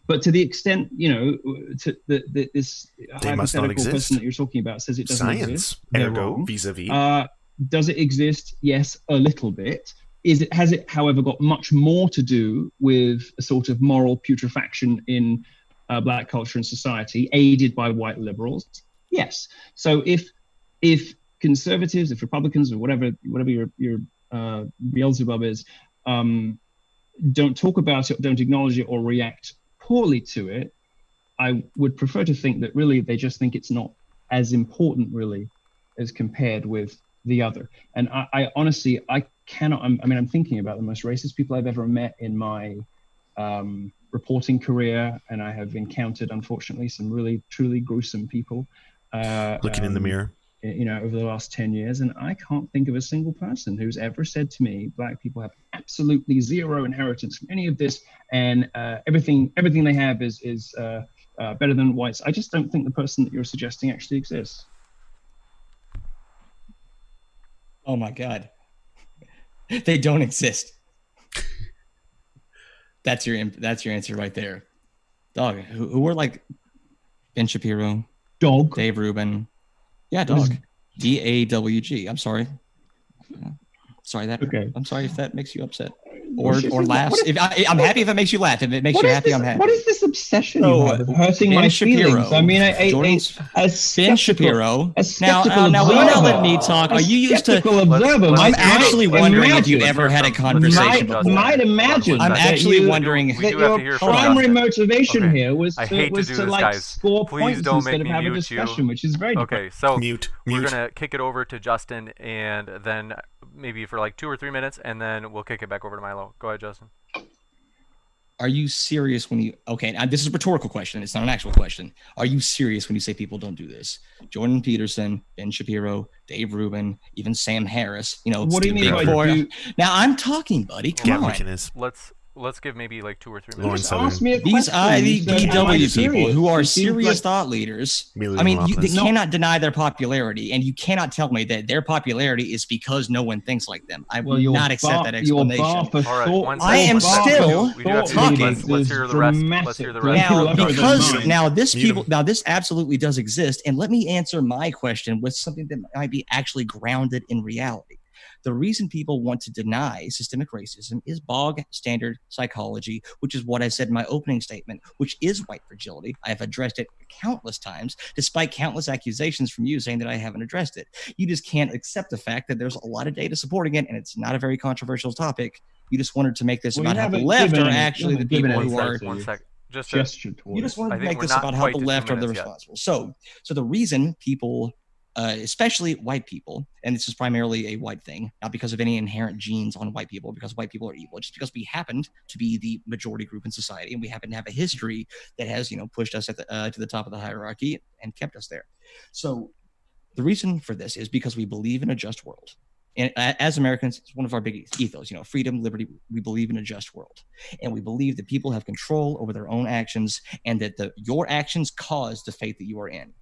But to the extent, this hypothetical person that you're talking about says it doesn't exist.
Ergo, vis-a-vis.
Does it exist? Yes, a little bit. Has it, however, got much more to do with a sort of moral putrefaction in Black culture and society, aided by white liberals? Yes. So if conservatives, if Republicans, or whatever your Beelzebub is, don't talk about it, don't acknowledge it, or react poorly to it, I would prefer to think that really they just think it's not as important, really, as compared with the other. And I honestly, I'm thinking about the most racist people I've ever met in my reporting career, and I have encountered, unfortunately, some really, truly gruesome people.
Looking in the mirror.
Over the last 10 years, and I can't think of a single person who's ever said to me, Black people have absolutely zero inheritance from any of this, and everything they have is better than whites. I just don't think the person that you're suggesting actually exists.
Oh my God. They don't exist. That's your answer right there. Dog, who were like Ben Shapiro, Dave Rubin. Yeah, dog. DAWG. I'm sorry. Sorry that. Okay. I'm sorry if that makes you upset or laughs. I'm happy if it makes you laugh. If it makes you happy, I'm happy.
What is this obsession you have with hurting my feelings? I mean,
Ben Shapiro. Now, will you not let me talk? Are you used to? I'm actually wondering if you ever had a conversation before.
Might imagine.
I'm actually wondering
that your primary motivation here was to score points instead of have a discussion, which is very
okay. So we're gonna kick it over to Justin, and then maybe for like 2 or 3 minutes, and then we'll kick it back over to Milo. Go ahead, Justin.
Are you serious when you... Okay, now this is a rhetorical question. It's not an actual question. Are you serious when you say people don't do this? Jordan Peterson, Ben Shapiro, Dave Rubin, even Sam Harris.
What do you mean by
Now, I'm talking, buddy. Come on.
Let's give maybe like 2 or 3 minutes.
These IDW people who are serious thought leaders. I mean, they cannot deny their popularity, and you cannot tell me that their popularity is because no one thinks like them. I will not accept that explanation. I am still talking.
Let's hear the rest.
Now, this absolutely does exist, and let me answer my question with something that might be actually grounded in reality. The reason people want to deny systemic racism is bog standard psychology, which is what I said in my opening statement, which is white fragility. I have addressed it countless times, despite countless accusations from you saying that I haven't addressed it. You just can't accept the fact that there's a lot of data supporting it, and it's not a very controversial topic. You just wanted to make this about how the left are actually the people who are...
One sec.
You just wanted to make this about how the left are the responsible. So the reason people... especially white people, and this is primarily a white thing, not because of any inherent genes on white people, because white people are evil, just because we happened to be the majority group in society, and we happen to have a history that has, pushed us to the top of the hierarchy and kept us there. So the reason for this is because we believe in a just world. And as Americans, it's one of our big ethos, freedom, liberty. We believe in a just world, and we believe that people have control over their own actions, and that your actions cause the fate that you are in.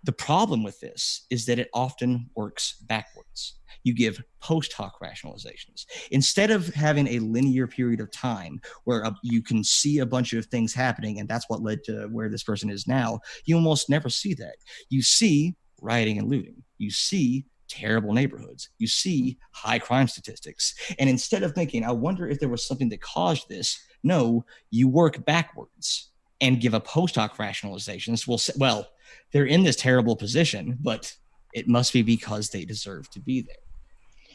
The problem with this is that it often works backwards. You give post hoc rationalizations. Instead of having a linear period of time where you can see a bunch of things happening, and that's what led to where this person is now, you almost never see that. You see rioting and looting. You see terrible neighborhoods. You see high crime statistics. And instead of thinking, I wonder if there was something that caused this, no, you work backwards and give a post hoc rationalizations. Well, they're in this terrible position, but it must be because they deserve to be there.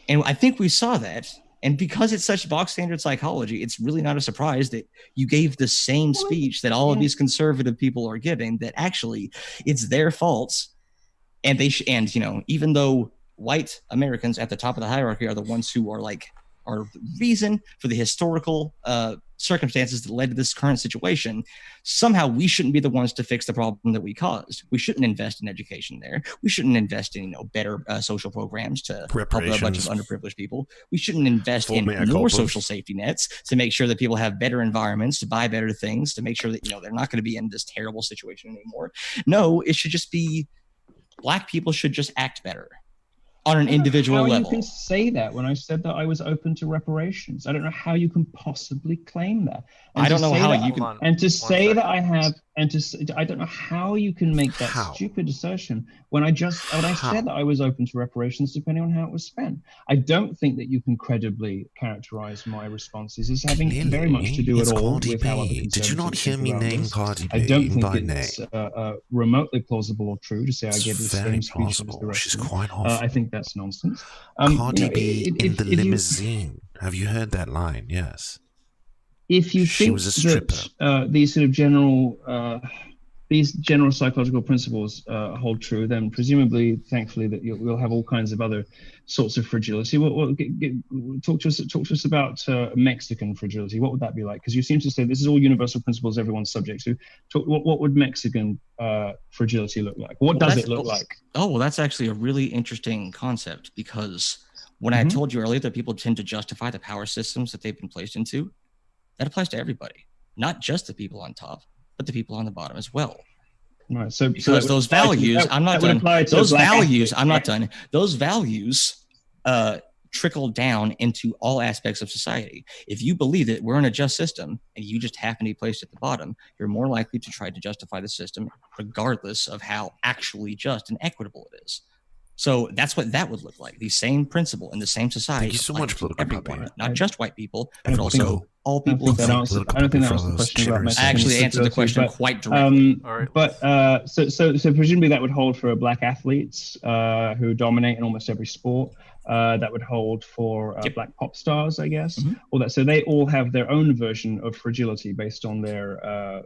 And I think we saw that. And because it's such box standard psychology, it's really not a surprise that you gave the same speech that all of these conservative people are giving, that actually it's their faults. And even though white Americans at the top of the hierarchy are the ones who are reason for the historical circumstances that led to this current situation, somehow we shouldn't be the ones to fix the problem that we caused. We shouldn't invest in education there. We shouldn't invest in better social programs to help a bunch of underprivileged people. We shouldn't invest in more social safety nets to make sure that people have better environments, to buy better things, to make sure that they're not going to be in this terrible situation anymore. No, it should just be Black people should just act better on an individual level.
You can say that when I said that I was open to reparations. I don't know how you can possibly claim that.
I don't know how you can.
And to say that I have, and to say, I don't know how you can make that stupid assertion when I said that I was open to reparations, depending on how it was spent. I don't think that you can credibly characterize my responses as having very much to do at all with how other conservatives.
Did you not hear me name Cardi B?
I don't think it's remotely plausible or true to say I gave the same speech as the rest.
She's quite off.
I think that's nonsense.
Cardi B in the limousine. Have you heard that line? Yes.
If you think that these sort of general psychological principles hold true, then presumably, thankfully, that we'll have all kinds of other sorts of fragility. Talk to us about Mexican fragility. What would that be like? Because you seem to say this is all universal principles everyone's subject to. What would Mexican fragility look like? What does it look like?
Oh, well, that's actually a really interesting concept, because when I told you earlier that people tend to justify the power systems that they've been placed into, that applies to everybody, not just the people on top, but the people on the bottom as well.
Right.
Because those values, I'm not done. Those values trickle down into all aspects of society. If you believe that we're in a just system and you just happen to be placed at the bottom, you're more likely to try to justify the system regardless of how actually just and equitable it is. So that's what that would look like. The same principle in the same society.
Thank you so much, political
everyone, not just white people, but also all people.
I don't think that was the question about Mexican.
I actually answered the question quite directly.
So presumably that would hold for Black athletes who dominate in almost every sport. That would hold for Black pop stars, I guess. All that. So they all have their own version of fragility based on their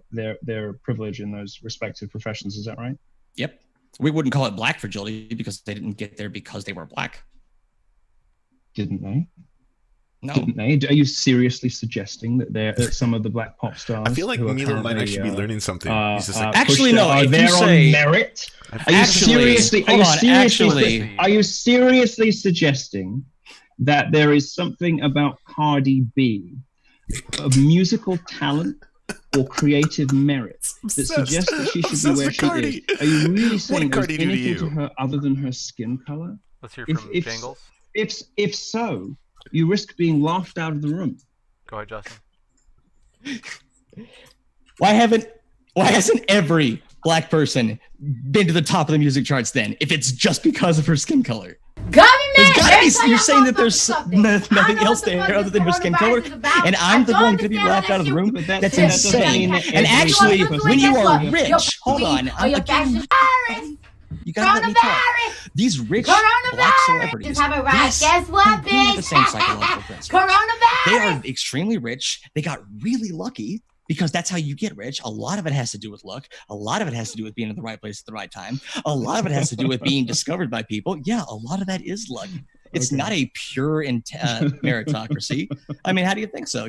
privilege in those respective professions. Is that right?
Yep. We wouldn't call it Black fragility because they didn't get there because they were Black.
Didn't they?
No.
Didn't they? Are you seriously suggesting that some of the Black pop stars?
I feel like Milo might actually be learning something. He's just like,
actually, no.
Are they on merit? Are you seriously suggesting that there is something about Cardi B of musical talent or creative merit that suggests that she should be where she is? Are you really saying there's anything to her other than her skin color?
Let's hear from Jangles.
If so, you risk being laughed out of the room.
Go ahead, Justin.
Why hasn't every Black person been to the top of the music charts then, if it's just because of her skin color? You're saying that there's nothing else there other than her skin color, and I'm the one going to be laughed out of the room? That's insane. And actually, when you are rich, hold on. You gotta let me talk. These rich Black celebrities, guess what, bitch? The same psychological principle. They are extremely rich. They got really lucky, because that's how you get rich. A lot of it has to do with luck. A lot of it has to do with being in the right place at the right time. A lot of it has to do with being discovered by people. Yeah, a lot of that is luck. It's not a pure meritocracy. I mean, how do you think so?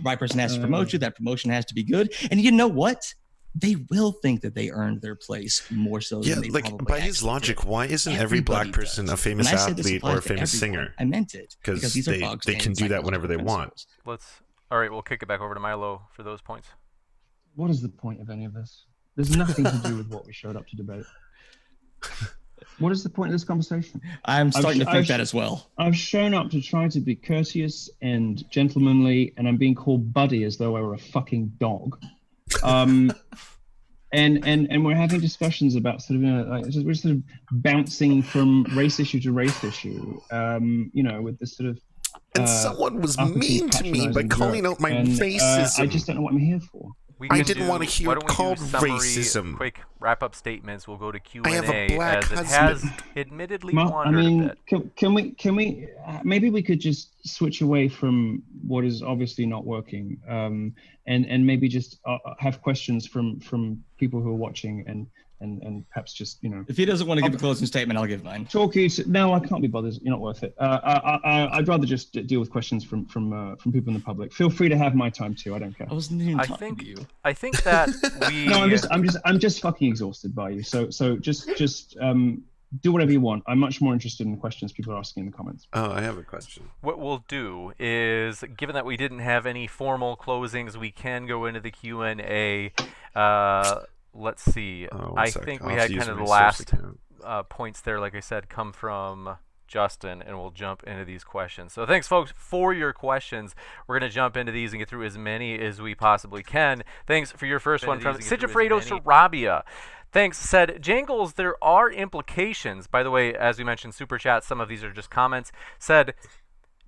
Right person has to promote you. That promotion has to be good. And you know what? They will think that they earned their place more so than they probably
by his logic,
did.
Why isn't every Black person a famous athlete or a famous singer?
I meant it.
Because they can do that whenever they want.
All right, we'll kick it back over to Milo for those points.
What is the point of any of this? There's nothing to do with what we showed up to debate. What is the point of this conversation?
I'm starting to think that as well.
I've shown up to try to be courteous and gentlemanly, and I'm being called buddy as though I were a fucking dog. And we're having discussions about sort of, we're sort of bouncing from race issue to race issue, with this sort of.
And someone was mean to me by calling out my racism.
I just don't know what I'm here for.
I didn't want to hear it called racism.
Quick wrap-up statements. We'll go to Q&A.
I have a black
as
husband.
It has admittedly wandered a bit.
Can we? Maybe we could just switch away from what is obviously not working, and maybe just have questions from people who are watching and perhaps just
If he doesn't want to give a closing statement, I'll give mine.
No, I can't be bothered. You're not worth it. I'd rather just deal with questions from people in the public. Feel free to have my time too. I don't care.
I wasn't even talking to you.
I think that we.
No, I'm just fucking exhausted by you. So just do whatever you want. I'm much more interested in the questions people are asking in the comments.
Oh, I have a question.
What we'll do is, given that we didn't have any formal closings, we can go into the Q&A. Let's see. I think we had kind of the last points there, like I said, come from Justin, and we'll jump into these questions. So thanks, folks, for your questions. We're going to jump into these and get through as many as we possibly can. Thanks for your first one from Sigifredo Sarabia. Thanks. Said, Jangles, there are implications. By the way, as we mentioned, Super Chat, some of these are just comments. Said,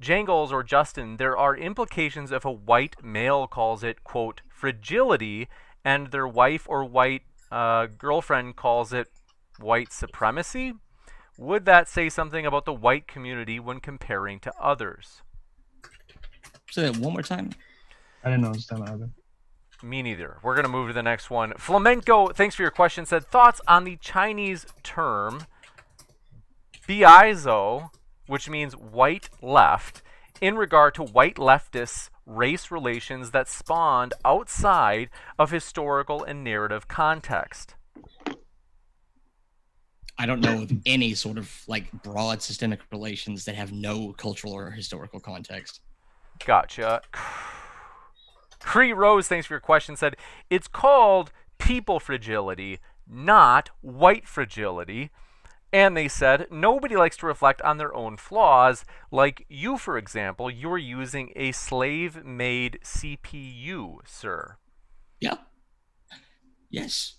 Jangles or Justin, there are implications if a white male calls it, quote, fragility, and their wife or white girlfriend calls it white supremacy. Would that say something about the white community when comparing to others?
Say that one more time.
I didn't understand that either.
Me neither. We're going to move to the next one. Flamenco, thanks for your question, said, thoughts on the Chinese term biaizo, which means white left, in regard to white leftists' race relations that spawned outside of historical and narrative context.
I don't know of any sort of broad systemic relations that have no cultural or historical context.
Gotcha. Cree Rose, thanks for your question, said, it's called people fragility, not white fragility. And they said, nobody likes to reflect on their own flaws. Like you, for example, you're using a slave-made CPU, sir.
Yeah. Yes.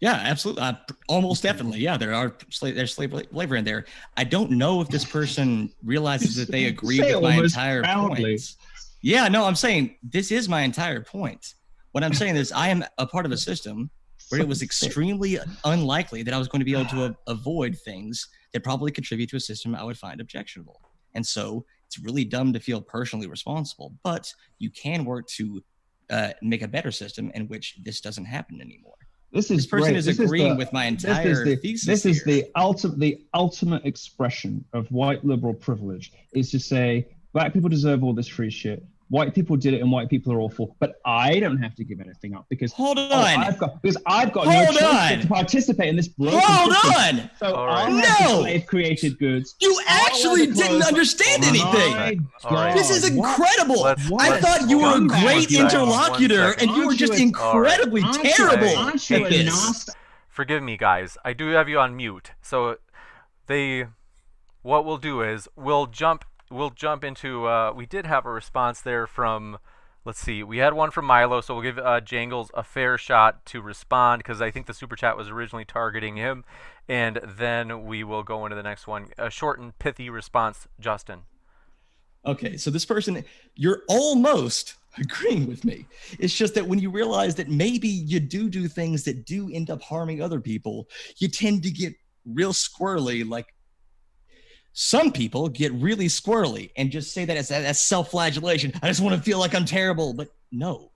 Yeah, absolutely. Almost definitely. Yeah, there's slave labor in there. I don't know if this person realizes that they agree with my entire point. Yeah, no, I'm saying this is my entire point. What I'm saying is I am a part of a system where it was extremely unlikely that I was going to be able to avoid things that probably contribute to a system I would find objectionable. And so it's really dumb to feel personally responsible, but you can work to make a better system in which this doesn't happen anymore. This person is agreeing with my entire thesis.
This is the ultimate expression of white liberal privilege, is to say black people deserve all this free shit. White people did it and white people are awful, but I don't have to give anything up because I've got no choice to participate in this broken system. So the slave-created goods.
You actually didn't understand anything. This is incredible. I thought you were a great interlocutor, and you were just incredibly terrible at this.
Forgive me, guys. I do have you on mute. So what we'll do is we'll jump into, we did have a response there from, let's see, we had one from Milo, so we'll give Jangles a fair shot to respond, because I think the Super Chat was originally targeting him, and then we will go into the next one. A short and pithy response, Justin.
Okay, so this person, you're almost agreeing with me. It's just that when you realize that maybe you do things that do end up harming other people, you tend to get real squirrely, some people get really squirrely and just say that as self-flagellation. I just want to feel like I'm terrible. But no,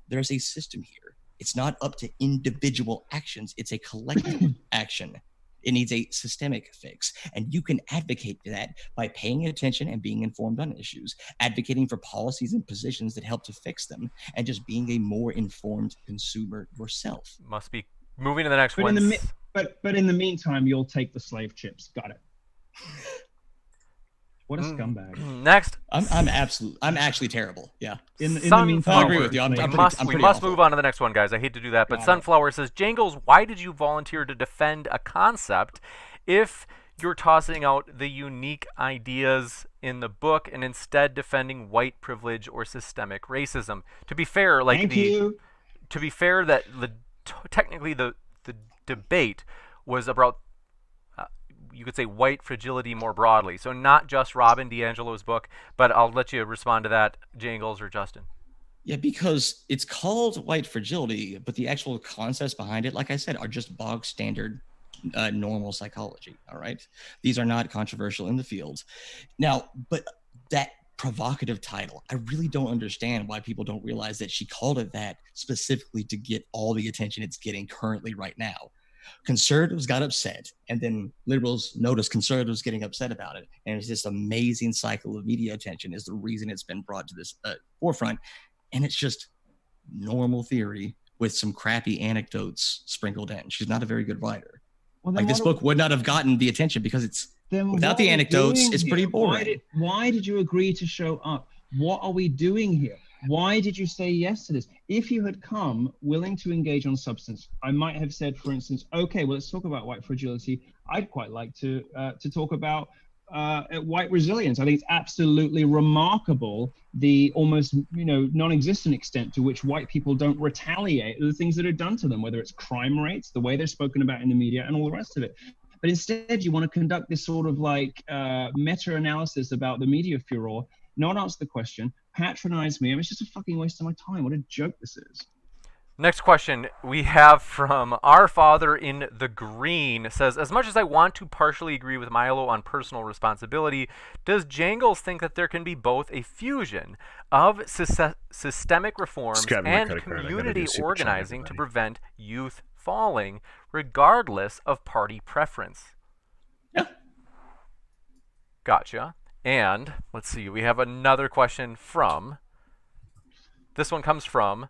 there's a system here. It's not up to individual actions. It's a collective action. It needs a systemic fix. And you can advocate for that by paying attention and being informed on issues, advocating for policies and positions that help to fix them, and just being a more informed consumer yourself.
Must be moving to the next one.
But in the meantime, you'll take the slave chips. Got it. What a scumbag.
Next.
I'm actually terrible. Yeah.
In the meantime,
I agree with you.
We must move on to the next one, guys. I hate to do that, but Sunflower says, Jangles, why did you volunteer to defend a concept if you're tossing out the unique ideas in the book and instead defending white privilege or systemic racism? To be fair, technically the debate was about you could say white fragility more broadly. So not just Robin DiAngelo's book, but I'll let you respond to that, Jangles or Justin.
Yeah, because it's called white fragility, but the actual concepts behind it, like I said, are just bog standard normal psychology. All right. These are not controversial in the field. Now, but that provocative title, I really don't understand why people don't realize that she called it that specifically to get all the attention it's getting currently right now. Conservatives got upset, and then liberals noticed conservatives getting upset about it, and it's this amazing cycle of media attention is the reason it's been brought to this forefront. And it's just normal theory with some crappy anecdotes sprinkled in. She's not a very good writer. Well, like this book would not have gotten the attention because it's without the anecdotes, it's pretty boring.
Why did you agree to show up? What are we doing here? Why did you say yes to this? If you had come willing to engage on substance, I might have said, for instance, okay, well, let's talk about white fragility. I'd quite like to talk about white resilience. I think it's absolutely remarkable the almost non-existent extent to which white people don't retaliate the things that are done to them, whether it's crime rates, the way they're spoken about in the media, and all the rest of it. But instead, you want to conduct this sort of like meta-analysis about the media furor, not answer the question, patronize me. I mean, it's just a fucking waste of my time. What a joke this is.
Next question we have from Our Father in the Green. Says, as much as I want to partially agree with Milo on personal responsibility, does Jangles think that there can be both a fusion of systemic reforms and community organizing to prevent youth falling, regardless of party preference?
Yeah.
Gotcha. And let's see, we have another question from, this one comes from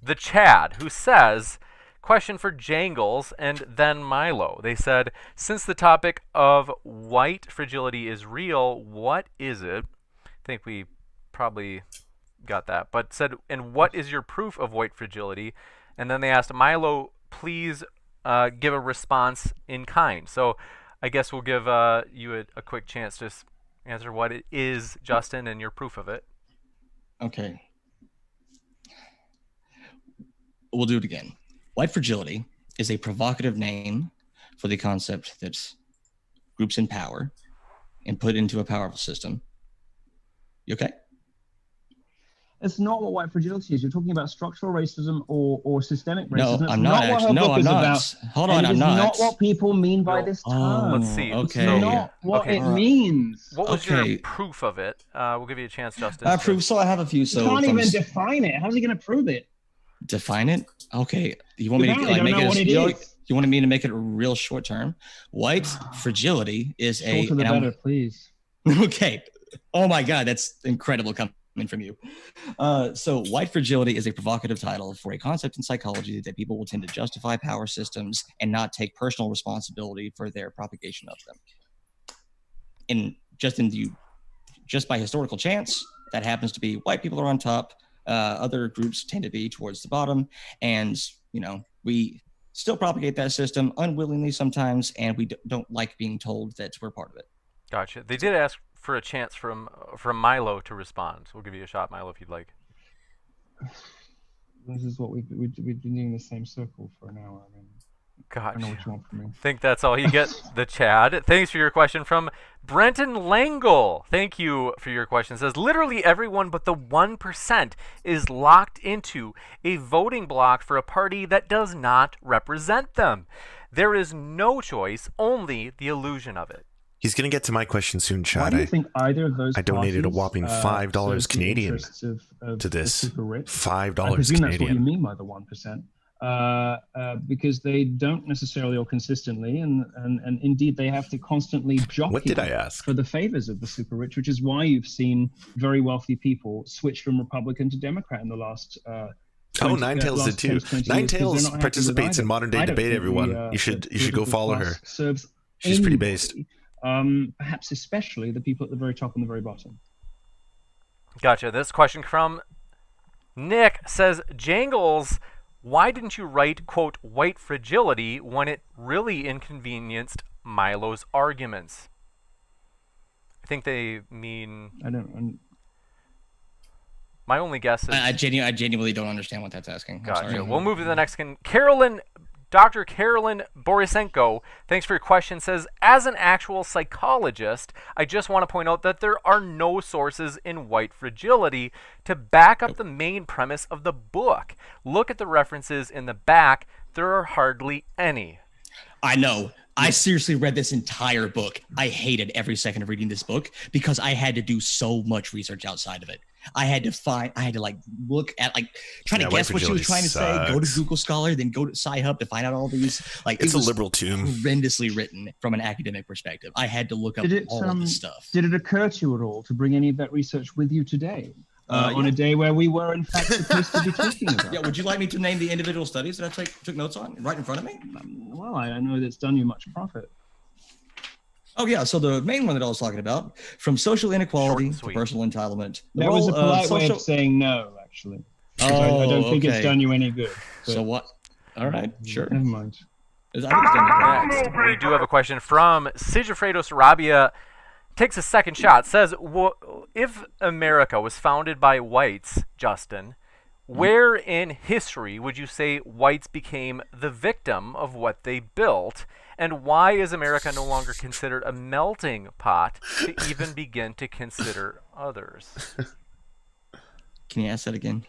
the Chad, who says, question for Jangles and then Milo. They said, since the topic of white fragility is real, what is it? I think we probably got that, but said, and what is your proof of white fragility? And then they asked, Milo, please give a response in kind. So I guess we'll give you a quick chance to answer what it is, Justin, and your proof of it.
Okay. We'll do it again. White fragility is a provocative name for the concept that groups in power and put into a powerful system. You okay?
It's not what white fragility is. You're talking about structural racism or systemic racism.
No, I'm not. Hold on, I'm not.
It's not what people mean by this term.
Let's see.
Okay.
It's not what it means.
What was your proof of it? We'll give you a chance, Justin.
Proof. So I have a few. So
you can't even define it. How's he going to prove it?
Define it? Okay. You want me to make it? You wanted me to make it real short term? White fragility is
Shorter the better, please.
Okay. Oh my God, that's incredible coming from you. So white fragility is a provocative title for a concept in psychology that people will tend to justify power systems and not take personal responsibility for their propagation of them. And just by historical chance, that happens to be white people are on top. Other groups tend to be towards the bottom, and we still propagate that system unwillingly sometimes, and we don't like being told that we're part of it.
Gotcha. They did ask for a chance from Milo to respond, so we'll give you a shot, Milo, if you'd like.
This is what we've been doing the same circle for an hour. I mean,
gotcha.
I don't know what you want from me.
Think that's all you get, the Chad. Thanks for your question from Brenton Langle. Thank you for your question. It says, literally everyone but the 1% is locked into a voting bloc for a party that does not represent them. There is no choice, only the illusion of it.
He's going to get to my question soon, Chad.
Why do you think either of those
I donated a whopping $5 Canadian
of
to this. $5
I presume
Canadian.
That's what you mean by the 1%. Because they don't necessarily or consistently, and indeed they have to constantly jockey
what did I ask?
for the favors of the super rich, which is why you've seen very wealthy people switch from Republican to Democrat in the last.
Nine Tails did too. Nine Tails participates in modern day debate. Everyone, you should go follow her. She's pretty based.
perhaps especially the people at the very top and the very bottom.
Gotcha. This question from Nick says, Jangles, why didn't you write, quote, white fragility when it really inconvenienced Milo's arguments? I think they mean... My only guess is...
I genuinely don't understand what that's asking.
Gotcha. We'll move to the next one. Dr. Carolyn Borisenko, thanks for your question, says, as an actual psychologist, I just want to point out that there are no sources in white fragility to back up the main premise of the book. Look at the references in the back. There are hardly any.
I know. I seriously read this entire book. I hated every second of reading this book because I had to do so much research outside of it. I had to like look at try to guess what she was trying to say, go to Google Scholar, then go to Sci-Hub to find out all these.
It's a liberal tomb.
Horrendously written from an academic perspective. I had to look up all of this stuff.
Did it occur to you at all to bring any of that research with you today? On a day where we were in fact supposed to be talking about.
Yeah, would you like me to name the individual studies that I took notes on right in front of me?
Well, I know that's done you much profit.
Oh yeah, so the main one that I was talking about, from social inequality to personal entitlement.
That was a polite way of saying no, actually. I don't think it's done you any good.
So what? All right, sure.
Never mind.
Next, we do have a question from Sigifredo Sarabia. Takes a second shot. Says, if America was founded by whites, Justin, where in history would you say whites became the victim of what they built? And why is America no longer considered a melting pot to even begin to consider others?
Can you ask that again?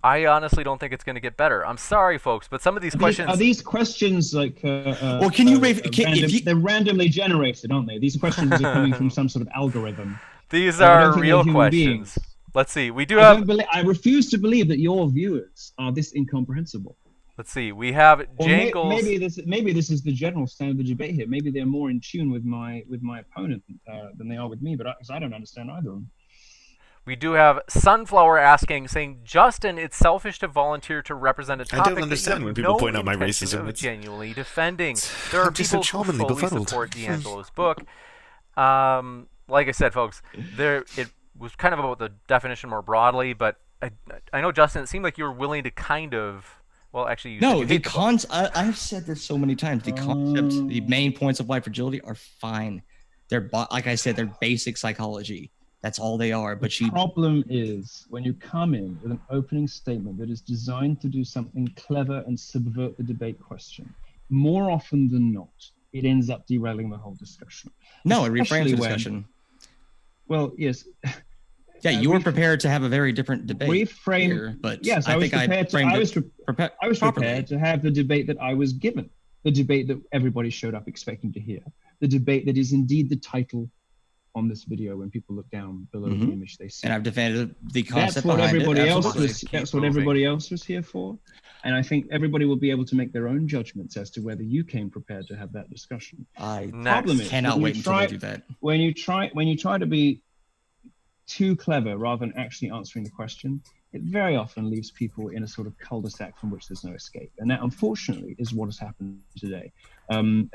I honestly don't think it's going to get better. I'm sorry, folks, but some of these questions...
Are these questions like...
well, can you...
they're randomly generated, aren't they? These questions are coming from some sort of algorithm.
These are real questions. Let's see. We do have...
I refuse to believe that your viewers are this incomprehensible.
Let's see. We have Jangles...
Maybe this is the general stand of the debate here. Maybe they're more in tune with my opponent than they are with me, but I don't understand either of them.
We do have Sunflower saying, Justin, it's selfish to volunteer to represent a topic
I don't understand when people point out my racism.
It's genuinely defending. There are people who fully support D'Angelo's book. Like I said, folks, it was kind of about the definition more broadly, but I know, Justin, it seemed like you were willing to kind of... Well, actually,
I've said this so many times. The concept, the main points of white fragility are fine. They're, like I said, they're basic psychology. That's all they are. But
the problem is when you come in with an opening statement that is designed to do something clever and subvert the debate question, more often than not, it ends up derailing the whole discussion.
No, it reframes the discussion.
Well, yes.
Yeah, you were prepared to have a very different debate here, but
yes, I was prepared to have the debate that I was given, the debate that everybody showed up expecting to hear, the debate that is indeed the title on this video when people look down below the image they see.
And I've defended the concept
that's what everybody else was here for. And I think everybody will be able to make their own judgments as to whether you came prepared to have that discussion.
I cannot wait until we do that.
When you try to be too clever rather than actually answering the question, it very often leaves people in a sort of cul-de-sac from which there's no escape. And that, unfortunately, is what has happened today. And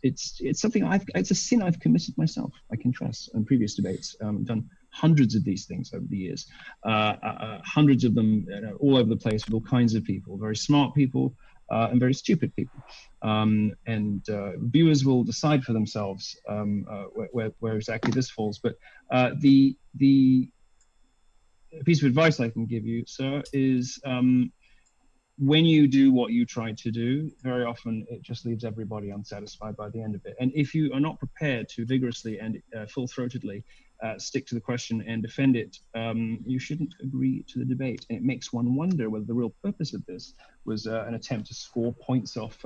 it's something it's a sin I've committed myself, I confess, in previous debates. I've done hundreds of these things over the years, hundreds of them all over the place with all kinds of people, very smart people and very stupid people. Viewers will decide for themselves where exactly this falls. But the piece of advice I can give you, sir, is when you do what you try to do, very often it just leaves everybody unsatisfied by the end of it. And if you are not prepared to vigorously and full-throatedly stick to the question and defend it, you shouldn't agree to the debate. And it makes one wonder whether the real purpose of this was an attempt to score points off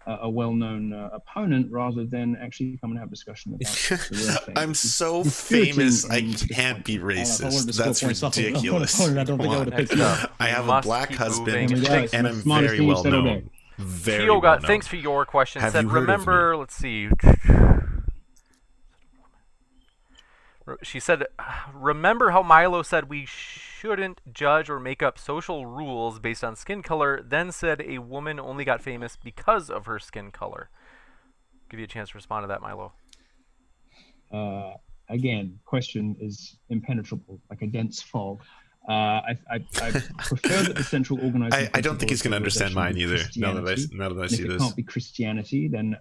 a well-known opponent rather than actually come and have discussion about the real thing.
I'm so famous, I can't be racist. That's ridiculous. I have a black husband, and I'm very well known. Very well known.
Thanks for your question. Said, remember, let's see. She said, remember how Milo said we shouldn't judge or make up social rules based on skin color, then said a woman only got famous because of her skin color. Give you a chance to respond to that, Milo.
Again, question is impenetrable, like a dense fog. I prefer that the central organizing.
I don't think he's going to understand mine either. Now that I see this.
If it can't be Christianity, then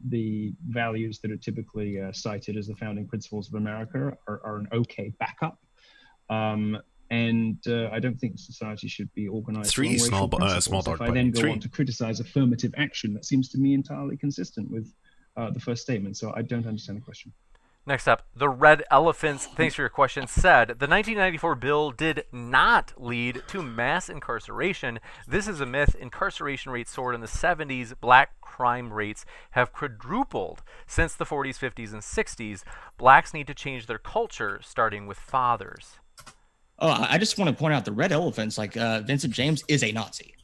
the values that are typically cited as the founding principles of America are an okay backup. And I don't think society should be organized.
Three small dog.
If I then go on to criticize affirmative action, that seems to me entirely consistent with the first statement. So I don't understand the question.
Next up, the Red Elephants, thanks for your question, said, the 1994 bill did not lead to mass incarceration. This is a myth. Incarceration rates soared in the 70s. Black crime rates have quadrupled since the 40s, 50s, and 60s. Blacks need to change their culture, starting with fathers.
Oh, I just want to point out the Red Elephants, like Vincent James is a Nazi.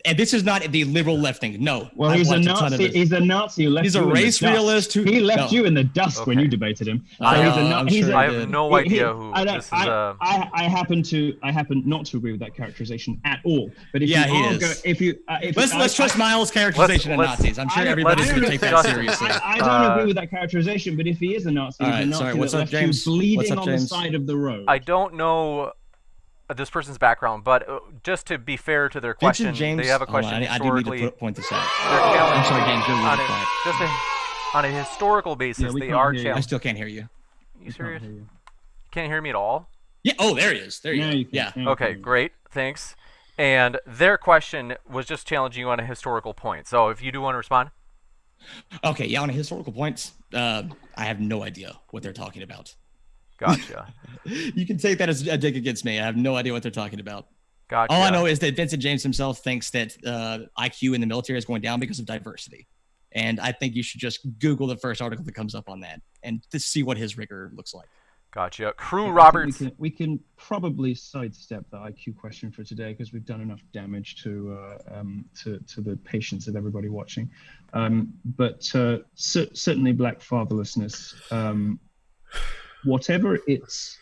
And this is not the liberal left thing. No.
Well, he's a Nazi. He's a Nazi who left
He's a race realist who
he left you in the dust when you debated him. So
I have no idea who this is.
I happen not to agree with that characterization at all. But if
let's trust Miles' characterization of Nazis. I'm sure everybody's going to take that seriously.
I don't agree with that characterization. But if he is a Nazi, he's a Nazi that left you bleeding on the side of the road.
I don't know this person's background, but just to be fair to their question, they have a question historically.
I do need to point this out.
I'm sorry, James. On a historical basis, they are challenged.
I still can't hear you.
You serious? You can't hear me at all?
Yeah. Oh, there he is. There you go. Yeah.
Okay, great. Thanks. And their question was just challenging you on a historical point. So if you do want to respond.
Okay. Yeah. On a historical point, I have no idea what they're talking about.
Gotcha.
You can take that as a dig against me. I have no idea what they're talking about.
Gotcha.
All I know is that Vincent James himself thinks that IQ in the military is going down because of diversity. And I think you should just Google the first article that comes up on that and to see what his rigor looks like.
Gotcha. Crew Roberts.
We can probably sidestep the IQ question for today because we've done enough damage to the patience of everybody watching. But certainly black fatherlessness, whatever its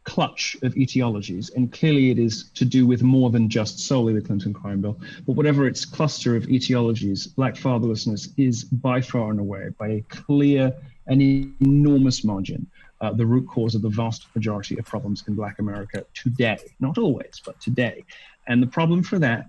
clutch of etiologies, and clearly it is to do with more than just solely the Clinton crime bill, but whatever its cluster of etiologies, black fatherlessness is by far and away, by a clear and enormous margin, the root cause of the vast majority of problems in black America today. Not always, but today. And the problem for that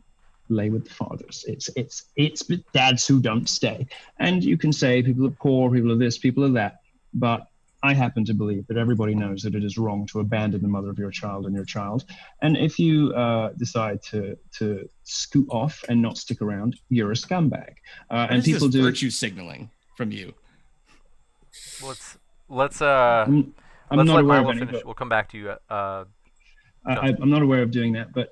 lay with the fathers. It's dads who don't stay. And you can say people are poor, people are this, people are that, but I happen to believe that everybody knows that it is wrong to abandon the mother of your child and your child. And if you decide to scoot off and not stick around, you're a scumbag. And people do
virtue signaling from you.
Let's
I'm
let
not aware
Milo
of any,
finish. We'll come back to you.
I'm not aware of doing that, but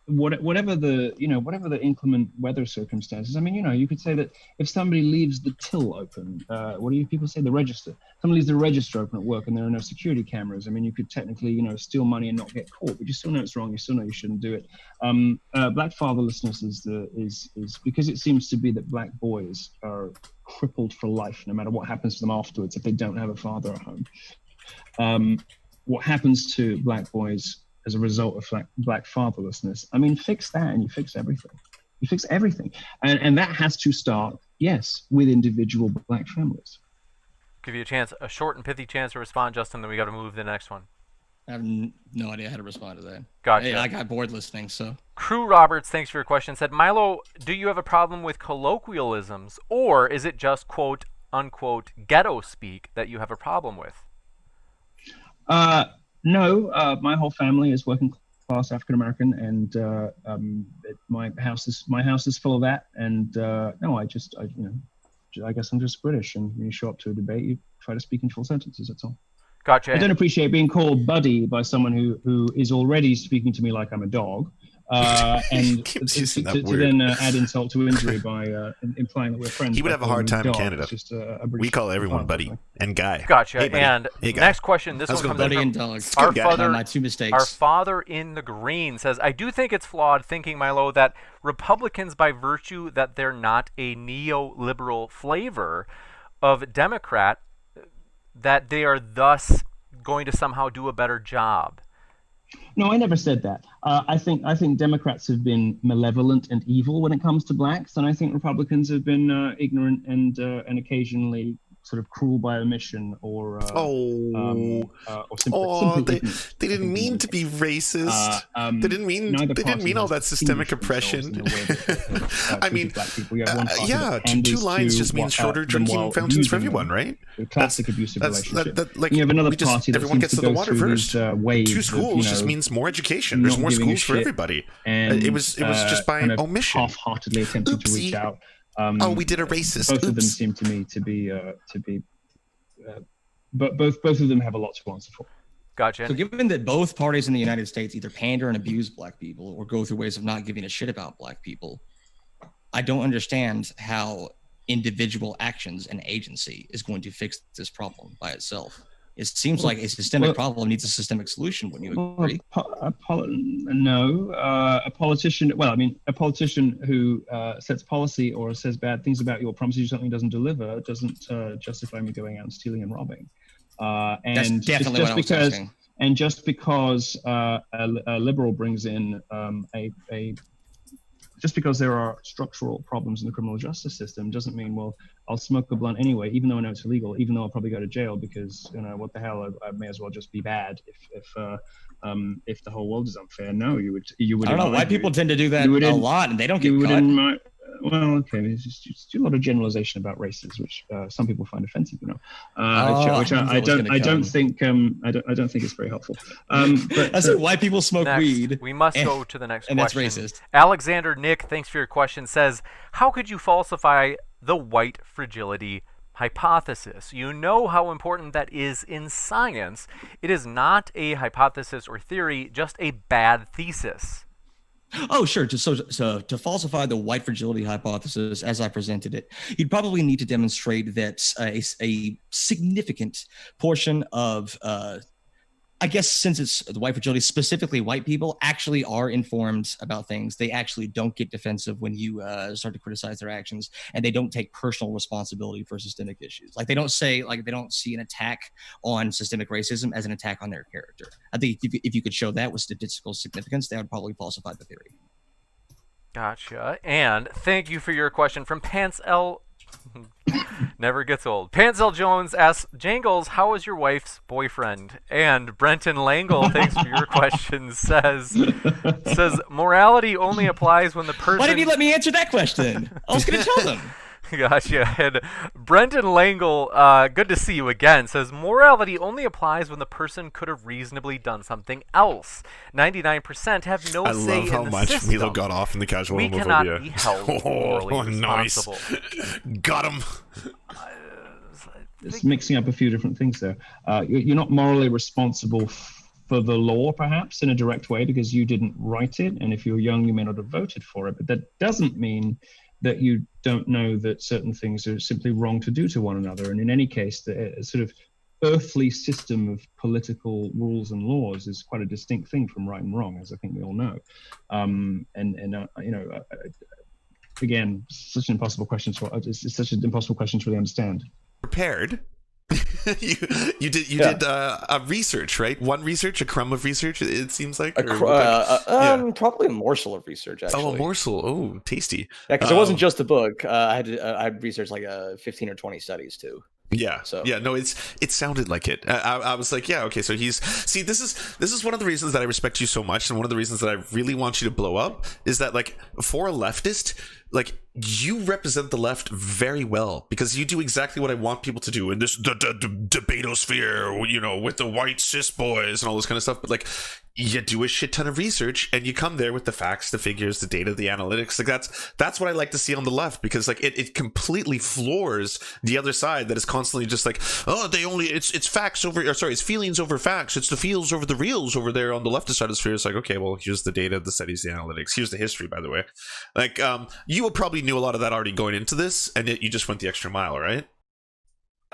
whatever the inclement weather circumstances. I mean, you could say that if somebody leaves the till open, what do you people say? The register. Someone leaves the register open at work and there are no security cameras. I mean, you could technically, steal money and not get caught, but you still know it's wrong. You still know you shouldn't do it. Black fatherlessness is because it seems to be that black boys are crippled for life, no matter what happens to them afterwards if they don't have a father at home. What happens to black boys as a result of black fatherlessness? I mean, fix that and you fix everything. You fix everything. And that has to start, yes, with individual black families.
Give you a short and pithy chance to respond, Justin, then we got to move to the next one.
I have no idea how to respond to that.
Gotcha.
Hey, I got bored listening, so.
Crew Roberts, thanks for your question, said, Milo, do you have a problem with colloquialisms, or is it just quote, unquote, ghetto speak that you have a problem with?
No, my whole family is working class African American, and my house is full of that. And no, I guess I'm just British, and when you show up to a debate, you try to speak in full sentences. That's all.
Gotcha.
I don't appreciate being called buddy by someone who is already speaking to me like I'm a dog. And to then add insult to injury by implying that we're friends.
He would have a hard time in Canada. We call everyone buddy and guy.
Gotcha.
Hey,
and
hey,
next question. This one comes
buddy
in
and
from
dog. My two mistakes.
Our father in the green says, I do think it's flawed thinking, Milo, that Republicans, by virtue that they're not a neoliberal flavor of Democrat, that they are thus going to somehow do a better job.
No, I never said that. I think Democrats have been malevolent and evil when it comes to blacks, and I think Republicans have been ignorant and occasionally sort of cruel by omission or simply
they didn't mean to be racist. They didn't mean all that systemic oppression. I mean, two lines just means shorter drinking fountains for everyone, right?
The classic abusive relationship.
Like,
you have another party that
everyone gets to the water first.
Two
schools just means more education. There's more schools for everybody. And it was just by omission.
Half-heartedly attempting to reach out.
We did a racist.
Both of them seem to me to be but both of them have a lot to answer for.
Gotcha.
So given that both parties in the United States either pander and abuse black people or go through ways of not giving a shit about black people, I don't understand how individual actions and agency is going to fix this problem by itself. It seems like a systemic problem needs a systemic solution. Wouldn't you agree?
No. A politician who sets policy or says bad things about you or promises you something doesn't deliver doesn't justify me going out and stealing and robbing.
That's definitely what I was asking.
And just because a liberal brings in just because there are structural problems in the criminal justice system doesn't mean, well, I'll smoke a blunt anyway, even though I know it's illegal, even though I'll probably go to jail because, what the hell, I may as well just be bad if the whole world is unfair. No, you would. I
don't know. White people tend to do that a lot, and they don't get caught.
Well, okay, it's just a lot of generalization about races, which some people find offensive, which I don't think it's very helpful. But
I said white people smoke weed.
We must go to the next question.
And that's racist.
Alexander Nick, thanks for your question, says, how could you falsify the white fragility hypothesis? You know how important that is in science. It is not a hypothesis or theory, just a bad thesis.
Oh, sure. So to falsify the white fragility hypothesis as I presented it, you'd probably need to demonstrate that a significant portion of, I guess since it's the white fragility, specifically white people actually are informed about things. They actually don't get defensive when you start to criticize their actions, and they don't take personal responsibility for systemic issues. Like they don't see an attack on systemic racism as an attack on their character. I think if you could show that with statistical significance, that would probably falsify the theory.
Gotcha. And thank you for your question from Pants L. Never gets old. Pansel Jones asks, Jangles, how is your wife's boyfriend? And Brenton Langle, thanks for your question, says morality only applies when the person...
Why didn't you let me answer that question? I was going to tell them.
Gotcha. And Brenton Langle, good to see you again, says morality only applies when the person could have reasonably done something else. 99% have no say in the system. I love how much
Milo got off in the casual homophobia.
We cannot be held morally responsible.
Nice. Got him.
It's mixing up a few different things there. You're not morally responsible for the law, perhaps, in a direct way, because you didn't write it, and if you're young, you may not have voted for it. But that doesn't mean that you don't know that certain things are simply wrong to do to one another. And in any case, the sort of earthly system of political rules and laws is quite a distinct thing from right and wrong, as I think we all know. Again, such an impossible question it's such an impossible question to really understand.
Prepared. you did a research, right? A crumb of research, it seems like.
Probably a morsel of research, actually.
Oh, a morsel. Oh, tasty.
Yeah, because it wasn't just a book. I researched like 15 or 20 studies too.
Yeah. So yeah, no, it sounded like it. I was like, yeah, okay. So this is one of the reasons that I respect you so much, and one of the reasons that I really want you to blow up is that, like, for a leftist, like, you represent the left very well, because you do exactly what I want people to do in this debatosphere, with the white cis boys and all this kind of stuff. But like, you do a shit ton of research and you come there with the facts, the figures, the data, the analytics. Like that's what I like to see on the left, because like it completely floors the other side that is constantly just like, oh, it's facts it's feelings over facts. It's the feels over the reals over there on the leftist side of the sphere. It's like, okay, well, here's the data, the studies, the analytics. Here's the history, by the way. Like, you probably knew a lot of that already going into this, and yet you just went the extra mile, right?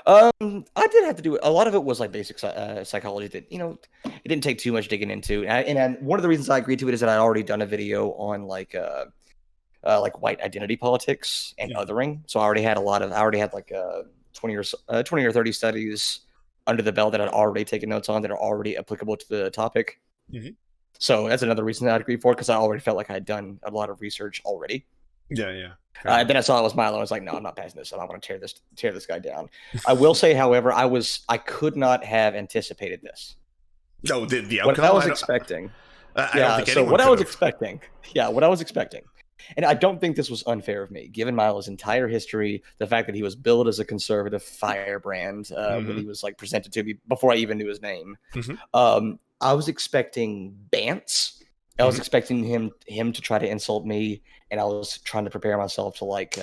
I did have to do it. A lot of it was like basic psychology that, it didn't take too much digging into. And one of the reasons I agreed to it is that I'd already done a video on like white identity politics and othering. So I already had like 20 or 30 studies under the belt that I'd already taken notes on that are already applicable to the topic.
Mm-hmm.
So that's another reason I'd agree for it, because I already felt like I had done a lot of research already.
Yeah.
And then I saw it was Milo. I was like, no, I'm not passing this. I'm not going to tear this guy down. I will say, however, I could not have anticipated this.
No, the outcome.
What I was expecting.
I don't think
so what I was expecting. Yeah, what I was expecting. And I don't think this was unfair of me, given Milo's entire history, the fact that he was billed as a conservative firebrand when he was like presented to me before I even knew his name. I was expecting bants. I was expecting him to try to insult me, and I was trying to prepare myself to like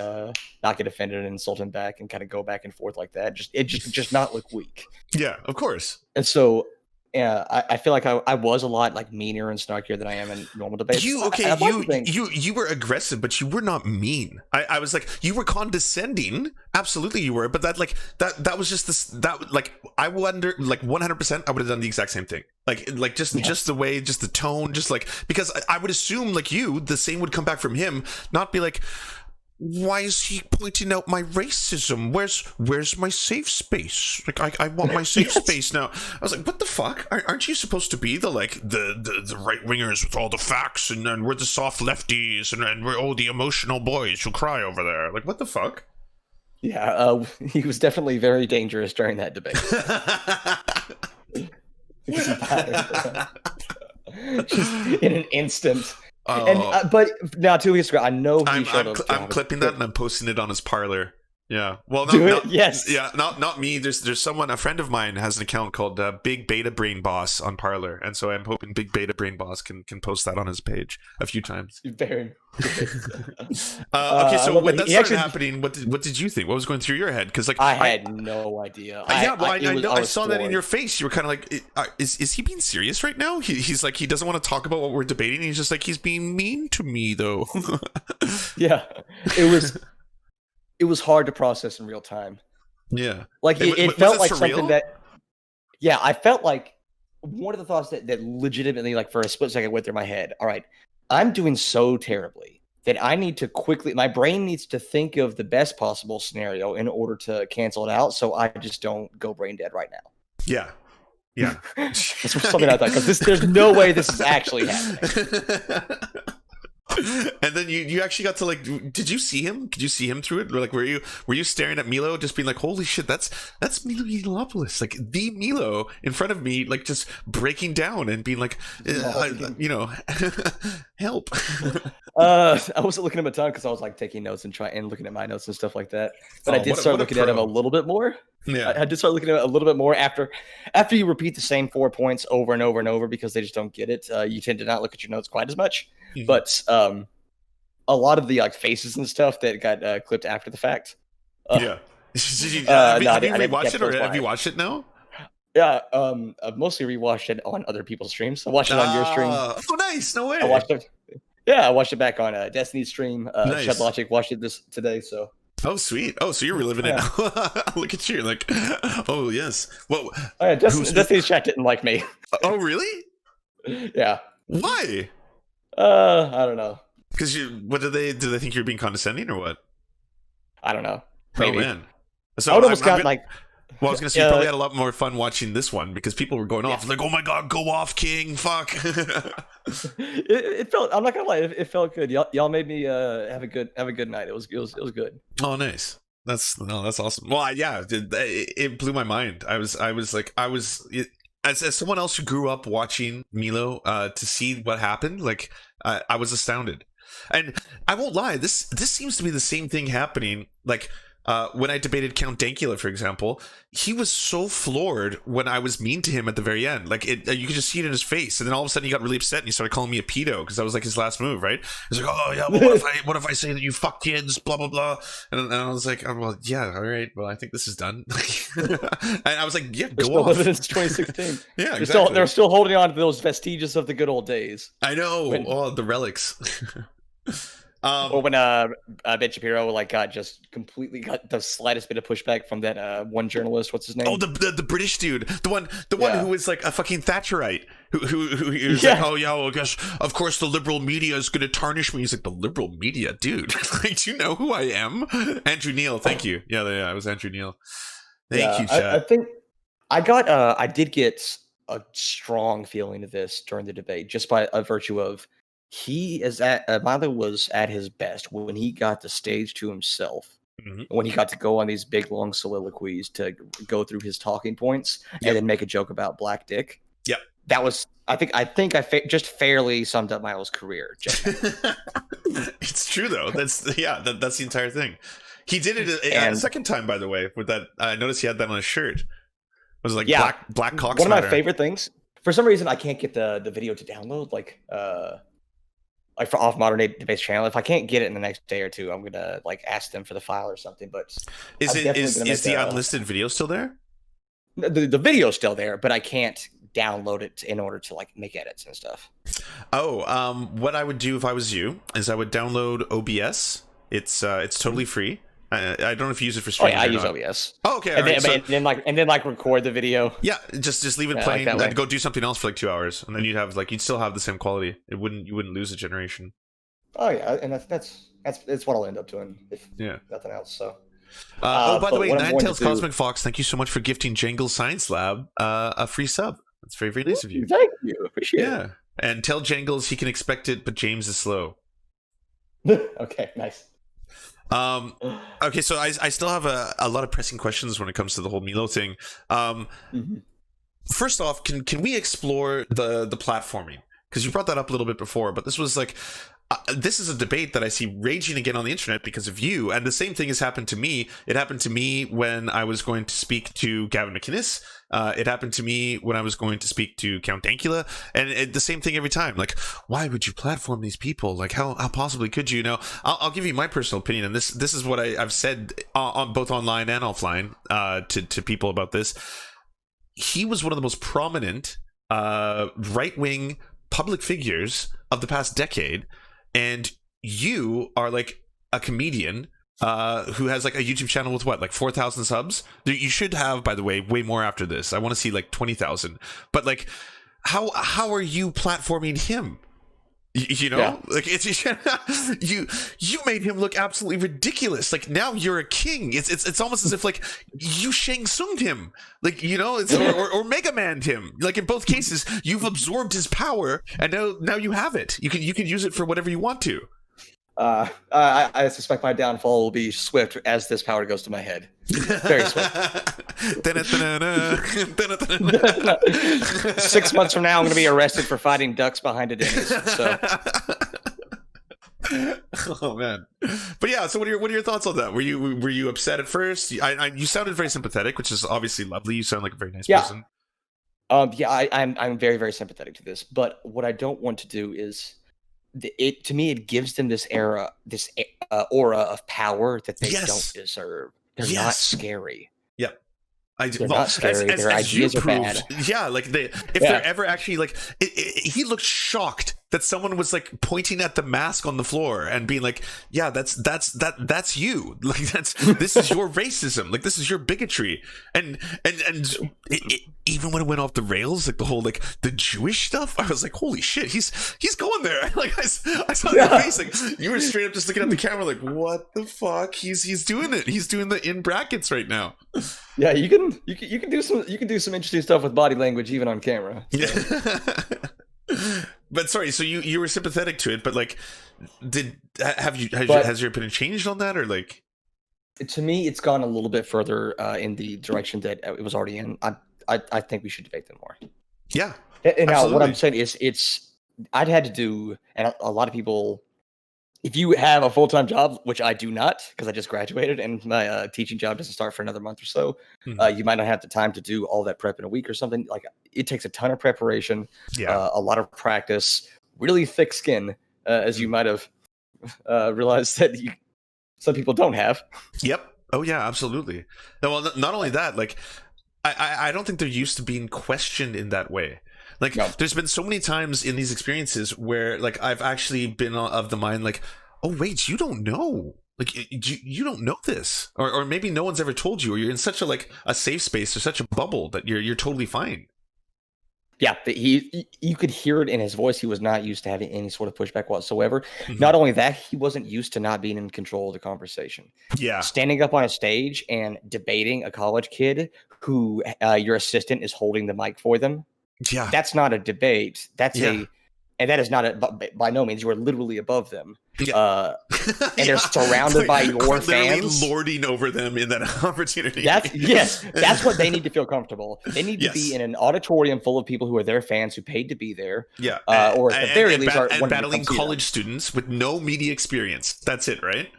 not get offended and insult him back and kind of go back and forth like that. Just not look weak.
Yeah, of course.
And so I feel like I was a lot like meaner and snarkier than I am in normal debates.
You were aggressive, but you were not mean. I was like, you were condescending. Absolutely, you were. But that was just this. That like I wonder, like 100%, I would have done the exact same thing. Like just the way, just the tone, just like, because I would assume like you, the same would come back from him, not be like, why is he pointing out my racism? Where's my safe space? Like I want my safe space now. I was like, what the fuck? Aren't you supposed to be the right wingers with all the facts, and then we're the soft lefties, and then we're the emotional boys who cry over there? Like, what the fuck?
Yeah, he was definitely very dangerous during that debate. Just in an instant. But now to his credit, I know he
I'm clipping that and I'm posting it on his Parler. Yeah. Well,
yes.
Yeah, not me. There's someone, a friend of mine has an account called Big Beta Brain Boss on Parler, and so I'm hoping Big Beta Brain Boss can post that on his page a few times.
Very
okay, so when that started happening, what did you think? What was going through your head? Because like
I had no idea.
I saw that in your face. You were kind of like, is he being serious right now? He's like, he doesn't want to talk about what we're debating. He's just like, he's being mean to me though.
Yeah, it was hard to process in real time.
Yeah.
Like it felt like something that, yeah, I felt like one of the thoughts that legitimately, like for a split second went through my head. All right, I'm doing so terribly that I need to my brain needs to think of the best possible scenario in order to cancel it out. So I just don't go brain dead right now.
Yeah. Yeah.
That's something I thought, because there's no way this is actually happening.
And then you actually got to like, did you see him through it? Or like, were you staring at Milo just being like, holy shit, that's Milo Yiannopoulos, like the Milo in front of me, like just breaking down and being like, help. I
wasn't looking at him a ton because I was like taking notes and looking at my notes and stuff like that, but I did start looking at him a little bit more.
Yeah,
I did start looking at it a little bit more after you repeat the same 4 points over and over and over because they just don't get it. You tend to not look at your notes quite as much. But a lot of the like faces and stuff that got clipped after the fact.
Have you rewatched it, or have you watched it now?
Yeah, I've mostly rewatched it on other people's streams. I watched it on your stream.
Oh, nice! No way.
I watched it back on Destiny's stream.
Nice.
Shed Logic watched it today. So.
Oh, sweet. Oh, so you're reliving it now. Look at you, like, oh yes. Well,
Destiny's chat didn't like me.
Oh, really?
Yeah.
Why?
I don't know.
Because do they think you're being condescending or what?
I don't know. Maybe.
Oh man. So
I almost got like.
Well, I was gonna say you probably had a lot more fun watching this one because people were going off like, "Oh my god, go off, King! Fuck!"
it felt. I'm not gonna lie. It felt good. Y'all made me have a good night. It was good.
Oh, nice. That's awesome. Well, it blew my mind. As someone else who grew up watching Milo, to see what happened, like I was astounded. And I won't lie, this seems to be the same thing happening. Like when I debated Count Dankula, for example, he was so floored when I was mean to him at the very end. Like you could just see it in his face, and then all of a sudden he got really upset and he started calling me a pedo because that was like his last move, right? He's like, "Oh yeah, well, what if I say that you fuck kids, blah blah blah," and I was like, "Oh, well, yeah, all right, well, I think this is done." And I was like, "Yeah, go off."
It's 2016.
Yeah, exactly.
They're still holding on to those vestiges of the good old days.
I know. The relics.
Or when Ben Shapiro got the slightest bit of pushback from that one journalist. What's his name?
Oh, the British dude, the one who was like a fucking Thatcherite, who was like, oh yeah, well, I guess of course the liberal media is going to tarnish me. He's like, the liberal media, dude. Like, do you know who I am? Andrew Neil, thank you. Yeah, it was Andrew Neil. Thank you, Chad.
I think I did get a strong feeling of this during the debate, just by a virtue of Milo was at his best when he got the stage to himself, when he got to go on these big long soliloquies to go through his talking points and then make a joke about black dick.
Yep.
That was, I think I just fairly summed up Milo's career.
It's true though. That's the entire thing. He did it a second time, by the way, with that. I noticed he had that on his shirt. Was it like black cock?
One of my favorite things. For some reason, I can't get the video to download. Like for off Modern Day Debate's channel. If I can't get it in the next day or two, I'm gonna like ask them for the file or something. But
is the unlisted video still there?
The video's still there, but I can't download it in order to like make edits and stuff.
What I would do if I was you is I would download OBS. It's totally free. I don't know if you use it for streaming.
I use OBS.
Oh, okay.
And then record the video.
Yeah, just leave it playing and go do something else for like 2 hours, and then you'd still have the same quality. You wouldn't lose a generation.
Oh yeah, and that's what I'll end up doing if nothing else. So.
By the way, Ninetales Cosmic Fox, thank you so much for gifting Jangle Science Lab a free sub. That's very, very nice of you.
Thank you. Appreciate it.
Yeah, and tell Jangles he can expect it, but James is slow.
Okay, nice.
Okay, so I still have a lot of pressing questions when it comes to the whole Milo thing. First off, can we explore the platforming? Because you brought that up a little bit before, but this was like this is a debate that I see raging again on the internet because of you, and the same thing has happened to me. It happened to me when I was going to speak to Gavin McInnes. It happened to me when I was going to speak to Count Dankula, and the same thing every time. Like, why would you platform these people? Like, how possibly could you? Now, I'll give you my personal opinion, and this is what I've said on both online and offline to people about this. He was one of the most prominent right-wing public figures of the past decade, and you are like a comedian who has like a YouTube channel with what, like 4,000 subs? You should have, by the way, way more after this. I want to see like 20,000. But like, how are you platforming him? You know, like it's you made him look absolutely ridiculous. Like now you're a king. It's almost as if like you Shang Tsung'd him, like, you know, it's or Mega Man'd him. Like in both cases, you've absorbed his power, and now you have it. You can use it for whatever you want to.
I suspect my downfall will be swift as this power goes to my head. Very swift. 6 months from now, I'm going to be arrested for fighting ducks behind a Denny's. So.
Oh man, but yeah. So what are your thoughts on that? Were you upset at first? You sounded very sympathetic, which is obviously lovely. You sound like a very nice person.
I'm very, very sympathetic to this. But what I don't want to do is. To me, it gives them this aura of power that they don't deserve. They're not scary.
Yep.
They're not scary. Their ideas are bad.
Yeah, like they're ever actually like, he looked shocked that someone was like pointing at the mask on the floor and being like, "Yeah, that's you. Like this is your racism. Like this is your bigotry." And even when it went off the rails, like the whole like the Jewish stuff, I was like, "Holy shit, he's going there!" Like I saw your face, like you were straight up just looking at the camera, like, "What the fuck? He's doing it. He's doing the in brackets right now."
Yeah, you can do some interesting stuff with body language even on camera. So.
Yeah. But sorry, so you were sympathetic to it, but like, has your opinion changed on that, or like?
To me, it's gone a little bit further in the direction that it was already in. I think we should debate them more.
Yeah.
And now what I'm saying is I'd had to do, and a lot of people, if you have a full-time job, which I do not, because I just graduated and my teaching job doesn't start for another month or so, you might not have the time to do all that prep in a week or something. Like it takes a ton of preparation, a lot of practice, really thick skin, as you might have realized that some people don't have.
Yep. Oh yeah, absolutely. Well, not only that, like I don't think they're used to being questioned in that way. Like, there's been so many times in these experiences where, like, I've actually been of the mind, like, oh, wait, you don't know. Like, you don't know this. Or maybe no one's ever told you, or you're in such a safe space or such a bubble that you're totally fine.
Yeah, you could hear it in his voice. He was not used to having any sort of pushback whatsoever. Mm-hmm. Not only that, he wasn't used to not being in control of the conversation.
Yeah.
Standing up on a stage and debating a college kid who your assistant is holding the mic for them.
Yeah.
That's not a debate. And that is not by no means. You are literally above them. Yeah. And they're surrounded by your fans,
lording over them in that opportunity.
That's what they need to feel comfortable. They need to be in an auditorium full of people who are their fans, who paid to be there.
Yeah,
or at the very least, are
battling college students with no media experience. That's it, right?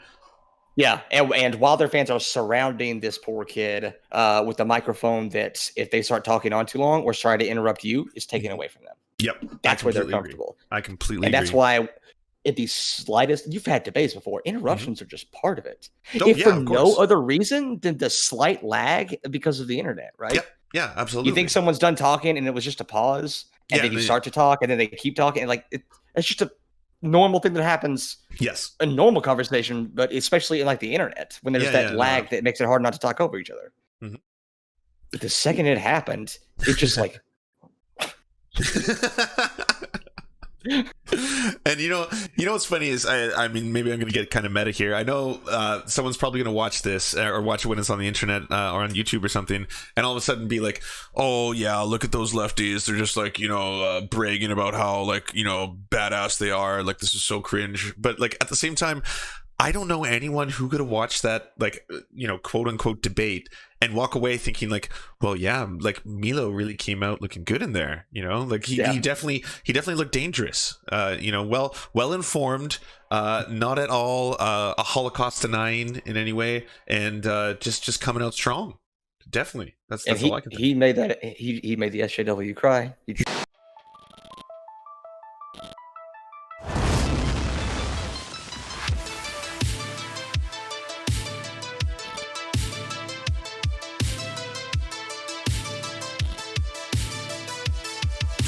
Yeah, and while their fans are surrounding this poor kid with a microphone that, if they start talking on too long or try to interrupt you, is taken away from them.
Yep,
that's where they're comfortable.
I completely
and
agree.
That's why, at the slightest, you've had debates before. Interruptions are just part of it. If for no other reason than the slight lag because of the internet, right?
Yep. Yeah, absolutely.
You think someone's done talking and it was just a pause, and then you start to talk, and then they keep talking, and it's just a normal thing that happens.
Yes,
a normal conversation, but especially in like the internet when there's that lag that makes it hard not to talk over each other. But the second it happened, it's just like.
And you know what's funny is I mean, maybe I'm gonna get kind of meta here. I know someone's probably gonna watch this or watch it when it's on the internet or on YouTube or something, and all of a sudden be like, oh yeah, look at those lefties, they're just like, bragging about how badass they are, like this is so cringe. But like at the same time, I don't know anyone who could have watched that quote unquote debate and walk away thinking like, well, yeah, like Milo really came out looking good in there. He definitely looked dangerous. Well informed, not at all a Holocaust denying in any way, and just coming out strong. Definitely, that's all I can think.
He made that. He made the SJW cry.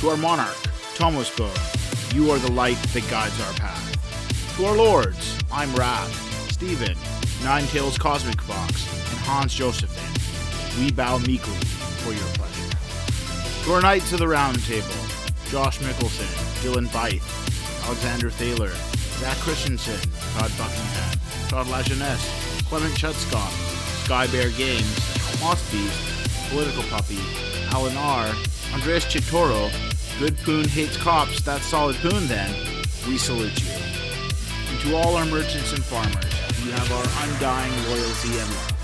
To our monarch, Thomas Bone, you are the light that guides our path. To our lords, I'm Rab, Stephen, Ninetails Cosmic Fox, and Hans Josephine, we bow meekly for your pleasure. To our knights of the Round Table, Josh Mickelson, Dylan Bythe, Alexander Thaler, Zach Christensen, Todd Buckingham, Todd Lajeunesse, Clement Schutzkopf, Skybear Games, Moss Beast, Political Puppy, Alan R., Andreas Chitoro, Good Poon Hates Cops, That's Solid Poon then, we salute you. And to all our merchants and farmers, you have our undying loyalty and love.